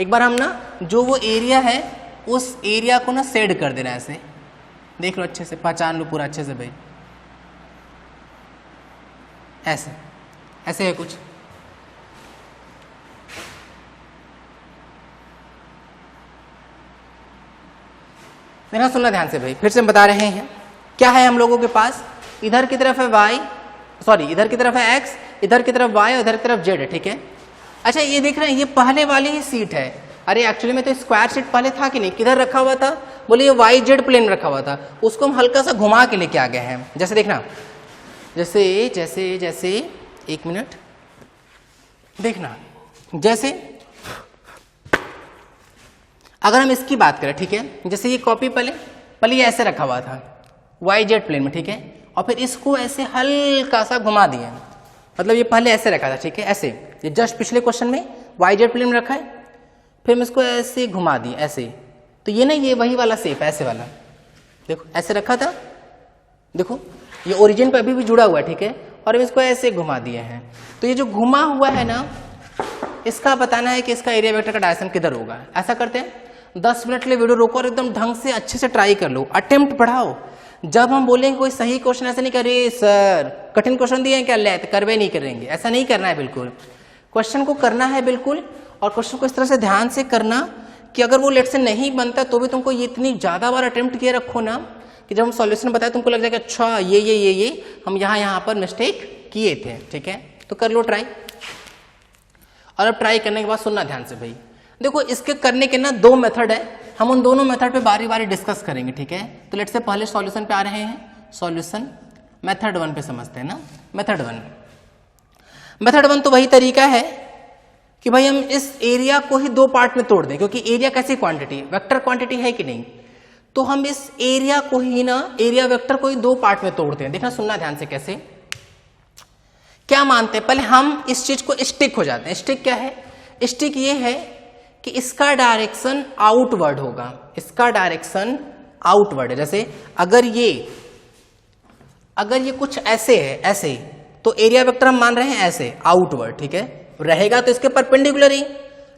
एक बार हम ना जो वो एरिया है उस एरिया को ना शेड कर देना, ऐसे देख लो अच्छे से, पहचान लो पूरा अच्छे से भाई, ऐसे ऐसे है कुछ। मेरा सुनना ध्यान से भाई, फिर से हम बता रहे हैं क्या है हम लोगों के पास, इधर की तरफ है y, सॉरी इधर की तरफ है x, इधर की तरफ y और इधर की तरफ z है, ठीक है। अच्छा ये देख रहे हैं, ये पहले वाली ही सीट है। अरे एक्चुअली में तो स्क्वायर सीट पहले था कि नहीं, किधर रखा हुआ था, बोले ये वाई जेड प्लेन में रखा हुआ था, उसको हम हल्का सा घुमा के लेके आ गए हैं। जैसे देखना, जैसे जैसे जैसे एक मिनट देखना, जैसे अगर हम इसकी बात करें, ठीक है, जैसे ये कॉपी पहले ये ऐसे रखा हुआ था वाई जेड प्लेन में, ठीक है, और फिर इसको ऐसे हल्का सा घुमा दिया, मतलब ये पहले ऐसे रखा था, ठीक है, ऐसे, ये जस्ट पिछले क्वेश्चन में वाई जेड प्लेन में रखा है, फिर हम इसको ऐसे घुमा दिए ऐसे, तो ये ना ये वही वाला शेप, ऐसे वाला, देखो ऐसे रखा था, देखो ये ओरिजिन पे अभी भी जुड़ा हुआ है, ठीक है, और हम इसको ऐसे घुमा दिए हैं। तो ये जो घुमा हुआ है ना, इसका बताना है कि इसका एरिया वेक्टर का डायरेक्शन किधर होगा। ऐसा करते हैं, 10 मिनट के लिए वीडियो रोको और एकदम ढंग से अच्छे से ट्राई कर लो, अटेम्प्ट बढ़ाओ। जब हम बोलेंगे कोई सही क्वेश्चन, ऐसे नहीं करे सर कठिन क्वेश्चन दिए हैं क्या, ले करवे नहीं करेंगे, ऐसा नहीं करना है बिल्कुल। क्वेश्चन को करना है बिल्कुल, और क्वेश्चन को इस तरह से ध्यान से करना कि अगर वो लेट से नहीं बनता तो भी तुमको ये इतनी ज्यादा बार अटेम्प्ट किए रखो ना कि जब हम सॉल्यूशन बताए तुमको लग जाएगा अच्छा ये हम यहाँ पर मिस्टेक किए थे, ठीक है। तो कर लो ट्राई, और अब ट्राई करने के बाद सुनना ध्यान से भाई। देखो इसके करने के ना 2 मेथड है, हम उन दोनों मेथड पे बारी बारी डिस्कस करेंगे, ठीक है। तो लेट से पहले सॉल्यूशन पे आ रहे हैं, सॉल्यूशन मेथड 1 पे समझते हैं ना। मेथड 1 तो वही तरीका है कि भाई हम इस एरिया को ही 2 पार्ट में तोड़ दें, क्योंकि एरिया कैसी क्वांटिटी, वेक्टर क्वांटिटी है कि नहीं, तो हम इस एरिया को ही ना, एरिया वेक्टर को ही 2 पार्ट में तोड़ते हैं। देखना सुनना ध्यान से कैसे, क्या मानते हैं, पहले हम इस चीज को स्टिक हो जाते हैं। स्टिक क्या है, स्टिक ये है कि इसका डायरेक्शन आउटवर्ड होगा, इसका डायरेक्शन आउटवर्ड है। जैसे अगर ये कुछ ऐसे है, ऐसे, तो एरिया वेक्टर हम मान रहे हैं ऐसे आउटवर्ड, ठीक है, रहेगा तो इसके परपेंडिकुलर ही,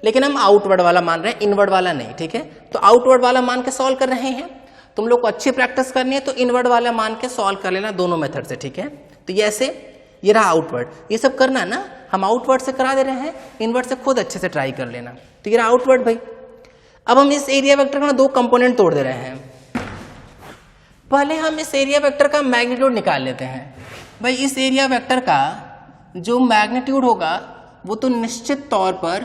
लेकिन हम आउटवर्ड वाला मान रहे हैं, इनवर्ड वाला नहीं, ठीक है। तो आउटवर्ड वाला मान के सॉल्व कर रहे हैं, तुम लोग को अच्छी प्रैक्टिस करनी है तो इनवर्ड वाला मान के सॉल्व कर लेना दोनों मेथड से, ठीक है। तो ये ऐसे, ये रहा आउटवर्ड, ये सब करना ना, हम आउटवर्ड से करा दे रहे हैं, इनवर्ड से खुद अच्छे से ट्राई कर लेना। तो ये रहा आउटवर्ड भाई। अब हम इस एरिया वेक्टर का 2 कंपोनेंट तोड़ दे रहे हैं। पहले हम इस एरिया वेक्टर का मैग्नीट्यूड निकाल लेते हैं। भाई इस एरिया वेक्टर का जो मैग्नीट्यूड होगा वो तो निश्चित तौर पर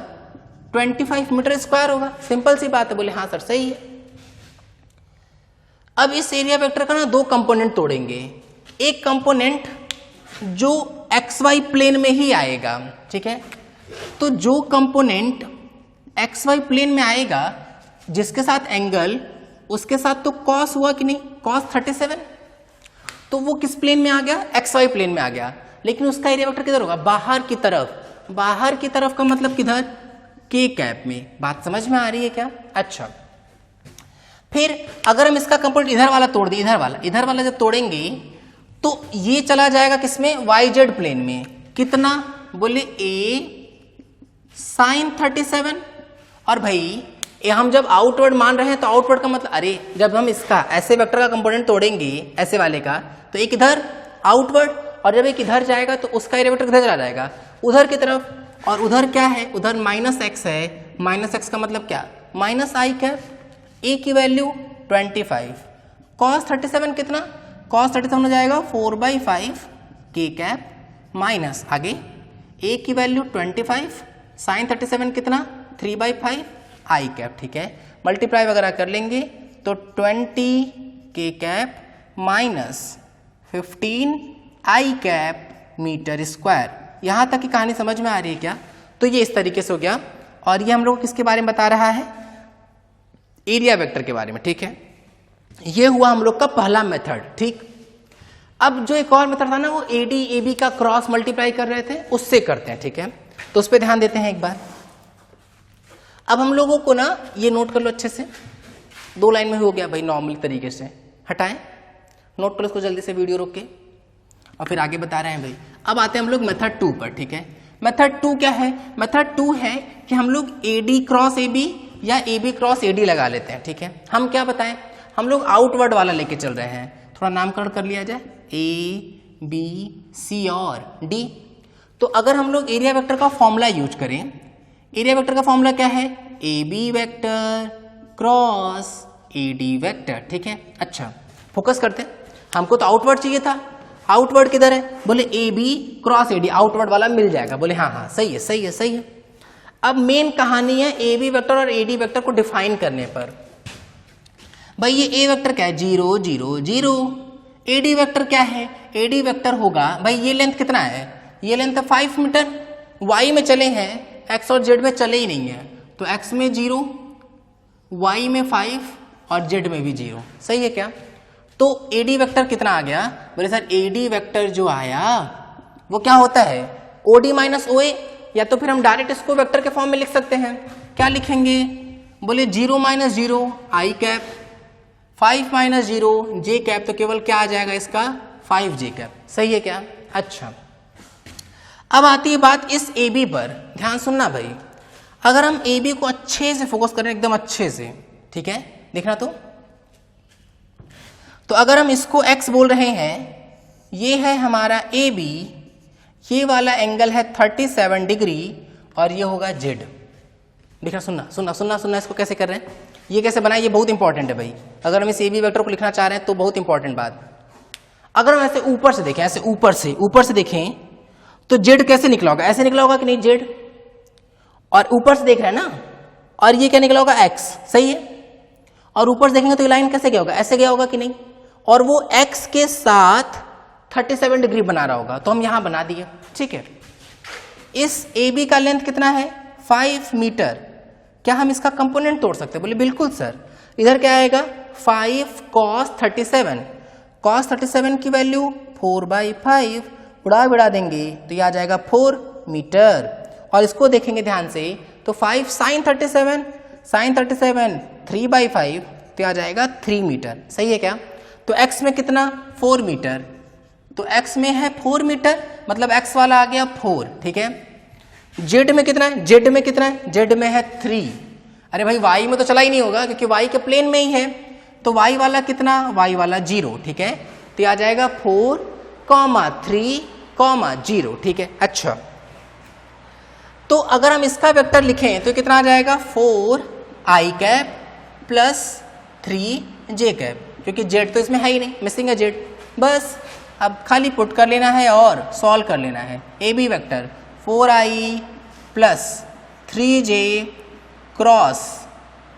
25 मीटर स्क्वायर होगा, सिंपल सी बात है। बोले हाँ सर सही है। अब इस एरिया वेक्टर का 2 कंपोनेंट तोड़ेंगे, एक कंपोनेंट जो XY प्लेन में ही आएगा, ठीक है, तो जो कंपोनेंट एक्स वाई प्लेन में आएगा जिसके साथ एंगल, उसके साथ तो कॉस हुआ कि नहीं, कॉस 37, तो वो किस प्लेन में आ गया, एक्स वाई प्लेन में आ गया। लेकिन उसका एरिया वेक्टर किधर होगा, बाहर की तरफ। बाहर की तरफ का मतलब किधर, के कैप में। बात समझ में आ रही है क्या? अच्छा, फिर अगर हम इसका कंपोनेंट इधर वाला तोड़ दें, इधर वाला जब तोड़ेंगे तो ये चला जाएगा किसमें, वाई जेड प्लेन में। कितना, बोले a sin 37। और भाई ये हम जब आउटवर्ड मान रहे हैं तो आउटवर्ड का मतलब, अरे जब हम इसका ऐसे वेक्टर का कंपोनेंट तोड़ेंगे ऐसे वाले का, तो एक इधर आउटवर्ड, और जब एक इधर जाएगा तो उसका एरिया वेक्टर किधर चला जाएगा, उधर की तरफ। और उधर क्या है, उधर -x है। -x का मतलब क्या, -i कैप। a की वैल्यू 25, cos 37 कितना, cos 37 हो जाएगा 4/5 k कैप माइनस आगे a की वैल्यू 25, sin 37 कितना 3/5 i कैप। ठीक है, मल्टीप्लाई वगैरह कर लेंगे तो 20 k cap minus 15 i cap metre square. यहां तक की कहानी समझ में आ रही है क्या? तो ये इस तरीके से हो गया। और ये हम लोग किसके बारे में बता रहा है, एरिया वेक्टर के बारे में। ठीक है, ये हुआ हम लोग का पहला मेथड। ठीक, अब जो एक और मेथड था ना, वो AD AB का क्रॉस मल्टीप्लाई कर रहे थे, उससे करते हैं। ठीक है, तो उस पर ध्यान देते हैं एक बार। अब हम लोगों को ना ये नोट कर लो अच्छे से, 2 लाइन में हो गया भाई, नॉर्मल तरीके से हटाएं, नोट करो इसको जल्दी से, वीडियो रोक के, और फिर आगे बता रहे हैं भाई। अब आते हैं हम लोग मेथड 2 पर। ठीक है, मेथड 2 क्या है, मेथड 2 है कि हम लोग AD क्रॉस AB या AB क्रॉस AD लगा लेते हैं। ठीक है, हम क्या बताएं, हम लोग आउटवर्ड वाला लेके चल रहे हैं, थोड़ा नामकरण कर लिया जाए, A B C और D। तो अगर हम लोग एरिया वेक्टर का फॉर्मूला यूज करें, एरिया वेक्टर का फॉर्मूला क्या है, AB vector cross AD vector. ठीक है, अच्छा फोकस करते हैं, हमको तो आउटवर्ड चाहिए था, आउटवर्ड किधर है, बोले AB क्रॉस AD, आउटवर्ड वाला मिल जाएगा। बोले हाँ हाँ सही है सही है सही है। अब मेन कहानी है AB वेक्टर और AD वेक्टर को डिफाइन करने पर। भाई ये A वेक्टर क्या है, 0 0 0। AD वेक्टर क्या है, AD वेक्टर होगा भाई, ये लेंथ कितना है, ये लेंथ है 5 मीटर। Y में चले हैं, X और Z में चले ही नहीं है, तो X में 0, Y में 5 और Z में भी 0। सही है क्या? तो AD वेक्टर कितना आ गया, बोले सर AD वेक्टर जो आया वो क्या होता है, OD माइनस OA, या तो फिर हम डायरेक्ट इसको वेक्टर के फॉर्म में लिख सकते हैं। क्या लिखेंगे, बोले 0 minus 0 I cap, 5 minus 0 J cap, तो केवल क्या आ जाएगा इसका 5J कैप। सही है क्या? अच्छा, अब आती है बात इस AB पर, ध्यान सुनना भाई। अगर हम AB को अच्छे से फोकस करें, एकदम अच्छे से, ठीक है, देखना तो अगर हम इसको x बोल रहे हैं, ये है हमारा AB, ये वाला एंगल है 37 डिग्री और ये होगा Z। देखना, सुनना सुनना सुनना सुनना, इसको कैसे कर रहे हैं, ये कैसे बनाए, ये बहुत इंपॉर्टेंट है भाई। अगर हम इस AB वेक्टर को लिखना चाह रहे हैं तो बहुत इंपॉर्टेंट बात। अगर हम ऐसे ऊपर से देखें, ऐसे ऊपर से देखें तो Z कैसे निकला होगा, ऐसे निकला होगा कि नहीं Z, और ऊपर से देख रहे हैं ना, और ये क्या निकला होगा X। सही है, और ऊपर से देखेंगे तो ये लाइन कैसे गया होगा, ऐसे गया होगा कि नहीं, और वो X के साथ 37 डिग्री बना रहा होगा, तो हम यहां बना दिए। ठीक है, इस AB का लेंथ कितना है 5 मीटर। क्या हम इसका कंपोनेंट तोड़ सकते हैं, बोले बिल्कुल सर। इधर क्या आएगा 5 cos 37, cos 37 की वैल्यू 4/5, उड़ा देंगे तो ये आ जाएगा 4 मीटर। और इसको देखेंगे ध्यान से तो 5 sin 37, sin 37 3/5, तो आ जाएगा 3 मीटर। सही है क्या? तो x में कितना 4 मीटर, तो x में है 4 मीटर, मतलब x वाला आ गया 4। ठीक है, z में कितना है, z में कितना है, z में है 3। अरे भाई y में तो चला ही नहीं होगा क्योंकि y के प्लेन में ही है, तो y वाला कितना, y वाला 0। ठीक है, तो आ जाएगा 4, 3, 0। ठीक है, अच्छा, तो अगर हम इसका वेक्टर लिखें तो कितना आ जाएगा 4i cap plus 3j cap, क्योंकि z तो इसमें है ही नहीं, मिसिंग है z। बस अब खाली पुट कर लेना है और सॉल्व कर लेना है। AB vector 4i plus 3j cross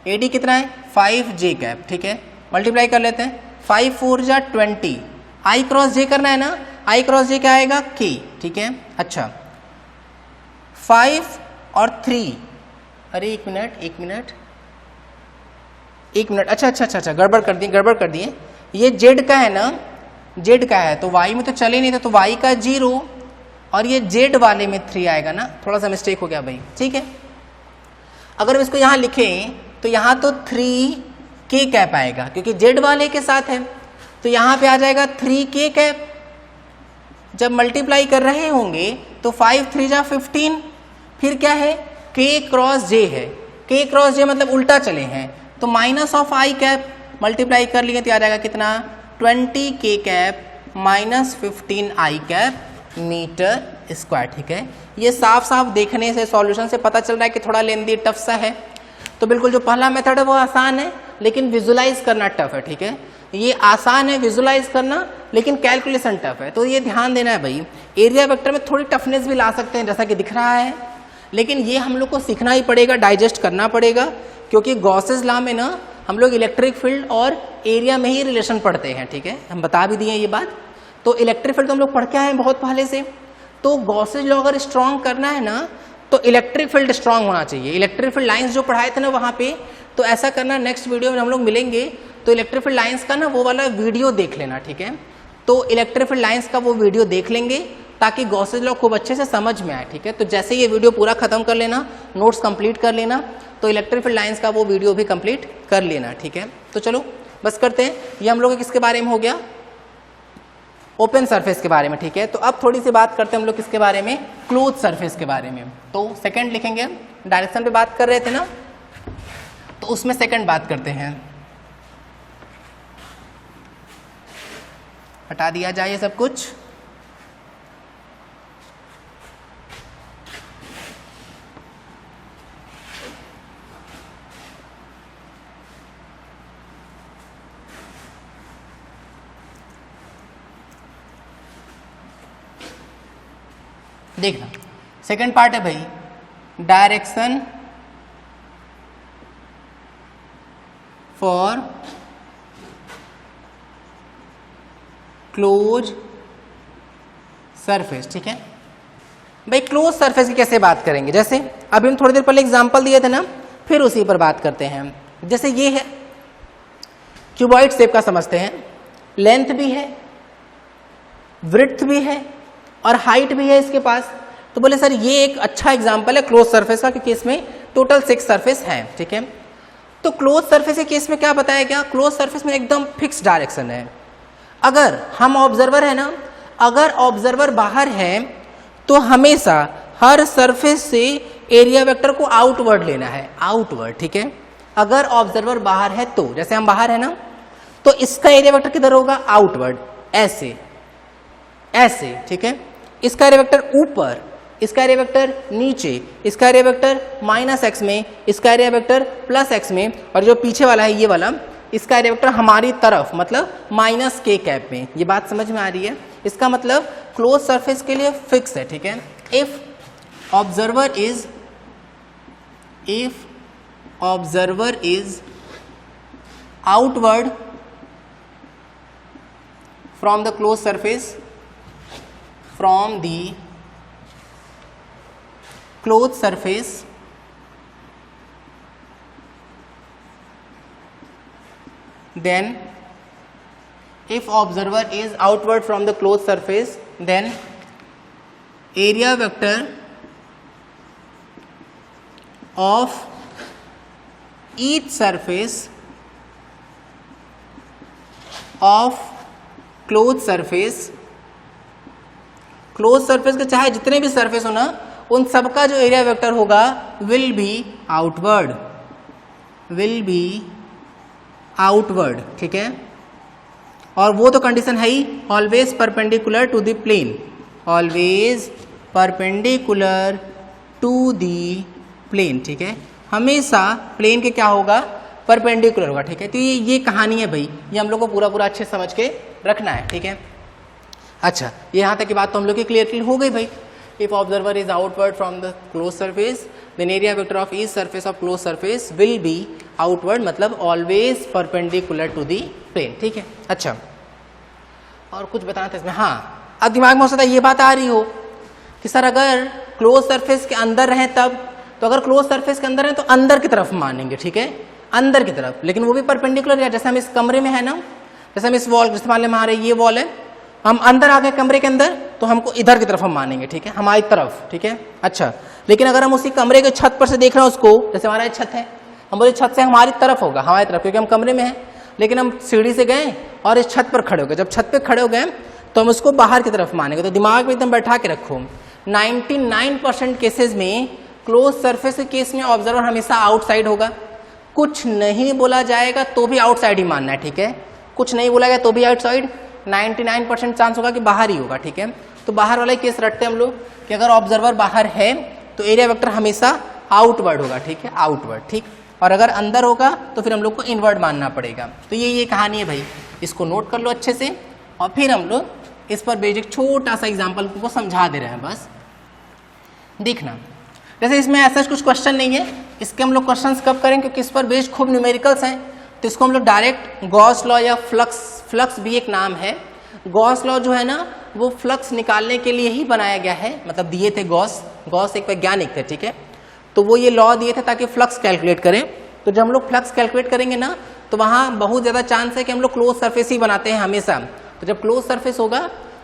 AD कितना है 5j कैप। ठीक है, मल्टीप्लाई कर लेते हैं, 5 4 जा 20, i क्रॉस j करना है ना, i क्रॉस j क्या आएगा k। ठीक है, अच्छा 5 और 3, अरे एक मिनट, अच्छा, गड़बड़ कर दिए। ये जेड का है ना, जेड का है तो वाई में तो चले नहीं था, तो वाई का 0 और ये जेड वाले में 3 आएगा ना, थोड़ा सा मिस्टेक हो गया भाई, ठीक है। अगर हम इसको यहाँ लिखें तो यहाँ तो 3k कैप आएगा क्योंकि जेड वाले के साथ है, तो यहाँ पे आ जाएगा 3k कैप। जब मल्टीप्लाई कर रहे होंगे तो 5 3 जा 15, फिर क्या है k क्रॉस j है, k क्रॉस j मतलब उल्टा चले हैं, तो minus of I cap, multiply कर लिए तो आ जाएगा कितना 20k कैप माइनस 15 आई कैप मीटर स्क्वायर, ठीक है। ये साफ साफ देखने से सॉल्यूशन से पता चल रहा है कि थोड़ा लेंदी टफ सा है। तो बिल्कुल जो पहला मेथड है वो आसान है लेकिन विजुलाइज करना टफ है, ठीक है। ये आसान है विजुलाइज करना लेकिन कैलकुलेशन टफ है, तो ये ध्यान देना है भाई। एरिया वेक्टर में थोड़ी टफनेस भी ला सकते हैं जैसा कि दिख रहा है, लेकिन ये हम लोग को सीखना ही पड़ेगा, डाइजेस्ट करना पड़ेगा, क्योंकि गॉसेस लॉ में ना हम लोग इलेक्ट्रिक फील्ड और एरिया में ही रिलेशन पढ़ते हैं, ठीक है। हम बता भी दिए ये बात। तो इलेक्ट्रिक फील्ड तो हम लोग पढ़ के आए हैं बहुत पहले से, तो गॉसेस लॉ अगर स्ट्रॉन्ग करना है ना तो इलेक्ट्रिक फील्ड स्ट्रॉन्ग होना चाहिए। इलेक्ट्रिक फील्ड लाइंस जो पढ़ाए थे ना वहाँ पे, तो ऐसा करना, नेक्स्ट वीडियो में हम लोग मिलेंगे तो इलेक्ट्रिक फील्ड लाइंस का ना वो वाला वीडियो देख लेना, ठीक है। तो इलेक्ट्रिक फील्ड लाइंस का वो वीडियो देख लेंगे ताकि गॉसेस लॉ खूब अच्छे से समझ में आए, ठीक है। तो जैसे ये वीडियो पूरा खत्म कर लेना, नोट्स कंप्लीट कर लेना, तो इलेक्ट्रिक फील्ड लाइंस का वो वीडियो भी कंप्लीट कर लेना, ठीक है। तो चलो बस करते हैं। ये हम लोग किसके बारे में हो गया, ओपन सरफेस के बारे में, ठीक है। तो अब थोड़ी सी बात करते हैं हम लोग किसके बारे में, क्लोज सरफेस के बारे में। तो सेकंड लिखेंगे, डायरेक्शन पे बात कर रहे थे ना, तो उसमें सेकंड बात करते हैं। हटा दिया जाए सब कुछ। देखना सेकंड पार्ट है भाई, डायरेक्शन फॉर क्लोज सरफेस, ठीक है भाई। क्लोज सरफेस की कैसे बात करेंगे, जैसे अभी हम थोड़ी देर पहले एग्जांपल दिए थे ना, फिर उसी पर बात करते हैं। जैसे ये है क्यूबॉइड शेप का समझते हैं, लेंथ भी है, विड्थ भी है और हाइट भी है इसके पास। तो बोले सर ये एक अच्छा एग्जांपल है क्लोज सरफेस का, क्योंकि इसमें टोटल 6 सरफेस है, ठीक है। तो क्लोज सरफेस के केस में क्या बताया गया, क्लोज सरफेस में एकदम फिक्स डायरेक्शन है। अगर हम ऑब्जर्वर है ना, अगर ऑब्जर्वर बाहर है तो हमेशा हर सरफेस से एरिया वेक्टर को आउटवर्ड लेना है, आउटवर्ड, ठीक है। अगर ऑब्जर्वर बाहर है तो, जैसे हम बाहर है ना, तो इसका एरिया वेक्टर किधर होगा, आउटवर्ड, ऐसे ऐसे, ठीक है। इसका एरिया वेक्टर ऊपर, इसका एरिया वेक्टर नीचे, इसका एरिया वेक्टर -x में, इसका एरिया वेक्टर +x में, और जो पीछे वाला है ये वाला, इसका एरिया वेक्टर हमारी तरफ मतलब -k कैप में। ये बात समझ में आ रही है। इसका मतलब क्लोज सरफेस के लिए फिक्स है, ठीक है। If observer is outward from the close surface, from the closed surface, then if observer is outward from the closed surface, then area vector of each surface of closed surface, close surface के चाहे जितने भी सरफेस हो ना, उन सबका जो एरिया वेक्टर होगा विल बी आउटवर्ड, ठीक है। और वो तो कंडीशन है ही, always perpendicular to the plane, always perpendicular to the plane, ठीक है। हमेशा प्लेन के क्या होगा, परपेंडिकुलर होगा, ठीक है। तो ये कहानी है भाई, ये हम लोग को पूरा अच्छे समझ के रखना है, ठीक है। अच्छा, ये यहाँ तक की बात तो हम लोग की क्लियर हो गई भाई। If observer is outward from the close surface, then area vector of each surface of close surface will be outward, मतलब always perpendicular to the plane, ठीक है। अच्छा, और कुछ बताना था इसमें, हाँ, अब दिमाग में हो सकता है ये बात आ रही हो कि सर अगर क्लोज सरफेस के अंदर रहे तब, तो अगर क्लोज सरफेस के अंदर है तो अंदर की तरफ मानेंगे, ठीक है, अंदर की तरफ, लेकिन वो भी परपेंडिकुलर है। जैसे हम इस कमरे में है ना, जैसे हम इस वॉल, जैसे मान लें हमारे ये वॉल है, हम अंदर आ गए कमरे के अंदर, तो हमको इधर की तरफ हम मानेंगे, ठीक है, हमारी तरफ, ठीक है। अच्छा, लेकिन अगर हम उसी कमरे के छत पर से देख रहे हैं उसको, जैसे हमारा छत है, हम बोले छत से हमारी तरफ होगा, हमारी तरफ, क्योंकि हम कमरे में हैं, लेकिन हम सीढ़ी से गए और इस छत पर खड़े हो गए। जब छत पे खड़े हो गए तो हम उसको बाहर की तरफ मानेंगे। तो दिमाग में एकदम बैठा के रखो, 99% केसेस में क्लोज सरफेस के केस में ऑब्जर्वर हमेशा आउटसाइड होगा। कुछ नहीं बोला जाएगा तो भी आउटसाइड ही मानना है, ठीक है, कुछ नहीं बोला गया तो भी आउटसाइड, 99% चांस होगा कि बाहर ही होगा, ठीक है। तो बाहर वाला केस रखते हैं हम लोग कि अगर ऑब्जर्वर बाहर है तो एरिया वेक्टर हमेशा आउटवर्ड होगा, ठीक है, आउटवर्ड, ठीक। और अगर अंदर होगा तो फिर हम लोग को इनवर्ड मानना पड़ेगा। तो ये कहानी है भाई, इसको नोट कर लो अच्छे से, और फिर हम लोग इस पर बेसिक छोटा सा एग्जाम्पल को समझा दे रहे हैं, बस देखना। जैसे इसमें ऐसा कुछ क्वेश्चन नहीं है, इसके हम लोग क्वेश्चंस कब करें, क्योंकि इस पर बेस्ड खूब न्यूमेरिकल्स हैं, तो इसको हम लोग डायरेक्ट गॉस लॉ या फ्लक्स भी एक नाम है। गॉस लॉ जो है ना, वो फ्लक्स निकालने के लिए ही बनाया गया है, मतलब दिए थे गॉस एक वैज्ञानिक थे, ठीक है, तो वो ये लॉ दिए थे ताकि फ्लक्स कैलकुलेट करें। तो जब हम लोग फ्लक्स कैलकुलेट करेंगे ना, तो वहाँ बहुत ज़्यादा चांस है कि हम लोग क्लोज सरफेस ही बनाते हैं हमेशा। तो जब क्लोज सरफेस होगा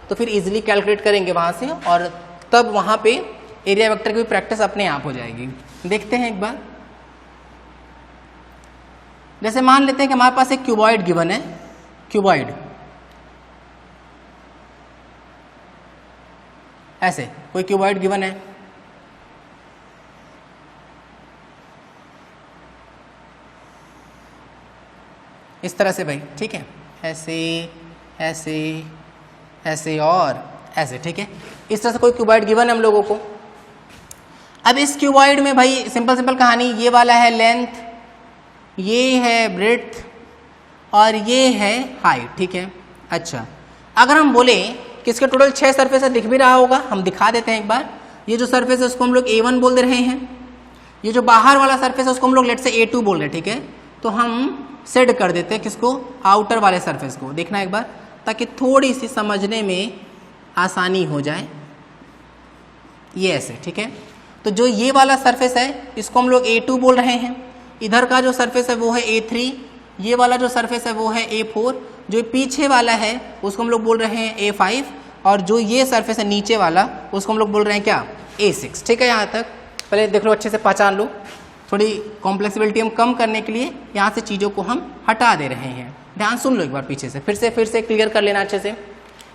तो फिर इजीली कैलकुलेट करेंगे वहाँ से, और तब वहाँ पे एरिया वेक्टर की भी प्रैक्टिस अपने आप हो जाएगी। देखते हैं एक बार, जैसे मान लेते हैं कि हमारे पास एक क्यूबॉइड गिवन है, क्यूबॉइड ऐसे कोई क्यूबॉइड गिवन है, इस तरह से भाई, ठीक है, ऐसे ऐसे ऐसे और ऐसे, ठीक है, इस तरह से कोई क्यूबॉइड गिवन है हम लोगों को। अब इस क्यूबॉइड में भाई सिंपल कहानी, ये वाला है लेंथ, ये है ब्रेड्थ और ये है हाइट, ठीक है। अच्छा, अगर हम बोले कि इसके टोटल 6 सरफेस है, दिख भी रहा होगा, हम दिखा देते हैं एक बार। ये जो सरफेस है उसको हम लोग A1 बोल दे रहे हैं, ये जो बाहर वाला सरफेस है उसको हम लोग लेट से A2 बोल रहे हैं, ठीक है। तो हम सेट कर देते हैं किसको, आउटर वाले सरफेस को। देखना एक बार, ताकि थोड़ी सी समझने में आसानी हो जाए, ये ऐसे, ठीक है। तो जो ये वाला सरफेस है इसको हम लोग A2 बोल रहे हैं, इधर का जो सरफेस है वो है A3, ये वाला जो सरफेस है वो है A4, जो पीछे वाला है उसको हम लोग बोल रहे हैं A5, और जो ये सरफेस है नीचे वाला उसको हम लोग बोल रहे हैं क्या, A6, ठीक है। यहाँ तक पहले देख लो, अच्छे से पहचान लो। थोड़ी कॉम्प्लेक्सिबिलिटी हम कम करने के लिए यहाँ से चीज़ों को हम हटा दे रहे हैं। ध्यान सुन लो एक बार पीछे से, फिर से क्लियर कर लेना अच्छे से।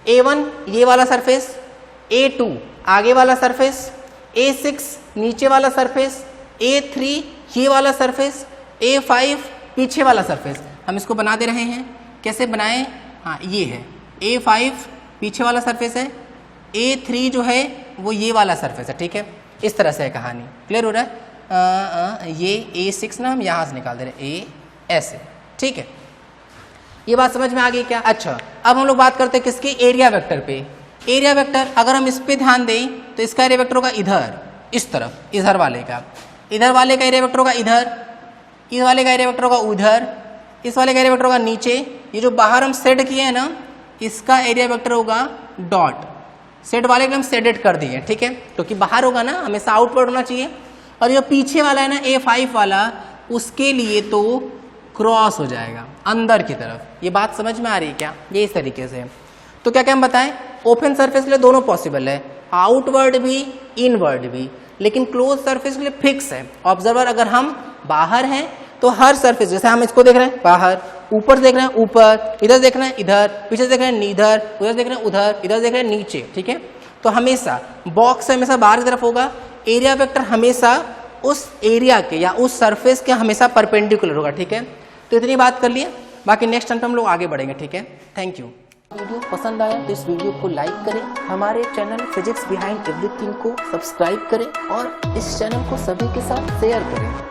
A1 ये वाला सरफेस, A2 आगे वाला सरफेस, A6 नीचे वाला सरफेस, A3 ये वाला सरफेस, A5 पीछे वाला सरफेस। हम इसको बना दे रहे हैं, कैसे बनाएं, हाँ ये है A5 पीछे वाला सरफेस है, A3 जो है वो ये वाला सरफेस है, ठीक है। इस तरह से है कहानी, क्लियर हो रहा है। ये A6 ना हम यहाँ से निकाल दे रहे हैं, A ऐसे, ठीक है। ये बात समझ में आ गई क्या। अच्छा, अब हम लोग बात करते हैं किसकी, एरिया वेक्टर पे। एरिया वेक्टर अगर हम इस पे ध्यान दें तो इसका एरिया वेक्टर होगा इधर, इस तरफ, इधर वाले का एरिया वेक्टर होगा इधर, इस वाले का एरिया वेक्टर होगा उधर, इस वाले का एरिया वेक्टर होगा नीचे। ये जो बाहर हम सेट किए हैं ना, इसका एरिया वेक्टर होगा डॉट, सेट वाले को हम सेडेड कर दिए, ठीक है, क्योंकि बाहर होगा ना, हमेशा आउटवर्ड होना चाहिए। और जो पीछे वाला है ना A5 वाला, उसके लिए तो क्रॉस हो जाएगा अंदर की तरफ। ये बात समझ में आ रही है क्या, ये इस तरीके से। तो क्या हम बताएं, ओपन सरफेस के लिए दोनों पॉसिबल है, आउटवर्ड भी इनवर्ड भी, लेकिन क्लोज सरफेस के लिए फिक्स है। ऑब्जर्वर अगर हम बाहर हैं तो हर सरफेस, जैसे हम इसको देख रहे हैं बाहर, ऊपर देख रहे हैं ऊपर, इधर देख रहे हैं इधर, पीछे देख रहे हैं इधर, उधर देख रहे हैं उधर, इधर देख रहे हैं नीचे, ठीक है। तो हमेशा बॉक्स हमेशा बाहर की तरफ होगा, एरिया वेक्टर हमेशा उस एरिया के या उस सरफेस के हमेशा परपेंडिकुलर होगा, ठीक है। तो इतनी बात कर लिए, बाकी नेक्स्ट टाइम हम लोग आगे बढ़ेंगे, ठीक है। Thank you. वीडियो पसंद आया तो इस वीडियो को लाइक करें, हमारे चैनल फिजिक्स बिहाइंड एवरीथिंग को सब्सक्राइब करें और इस चैनल को सभी के साथ शेयर करें।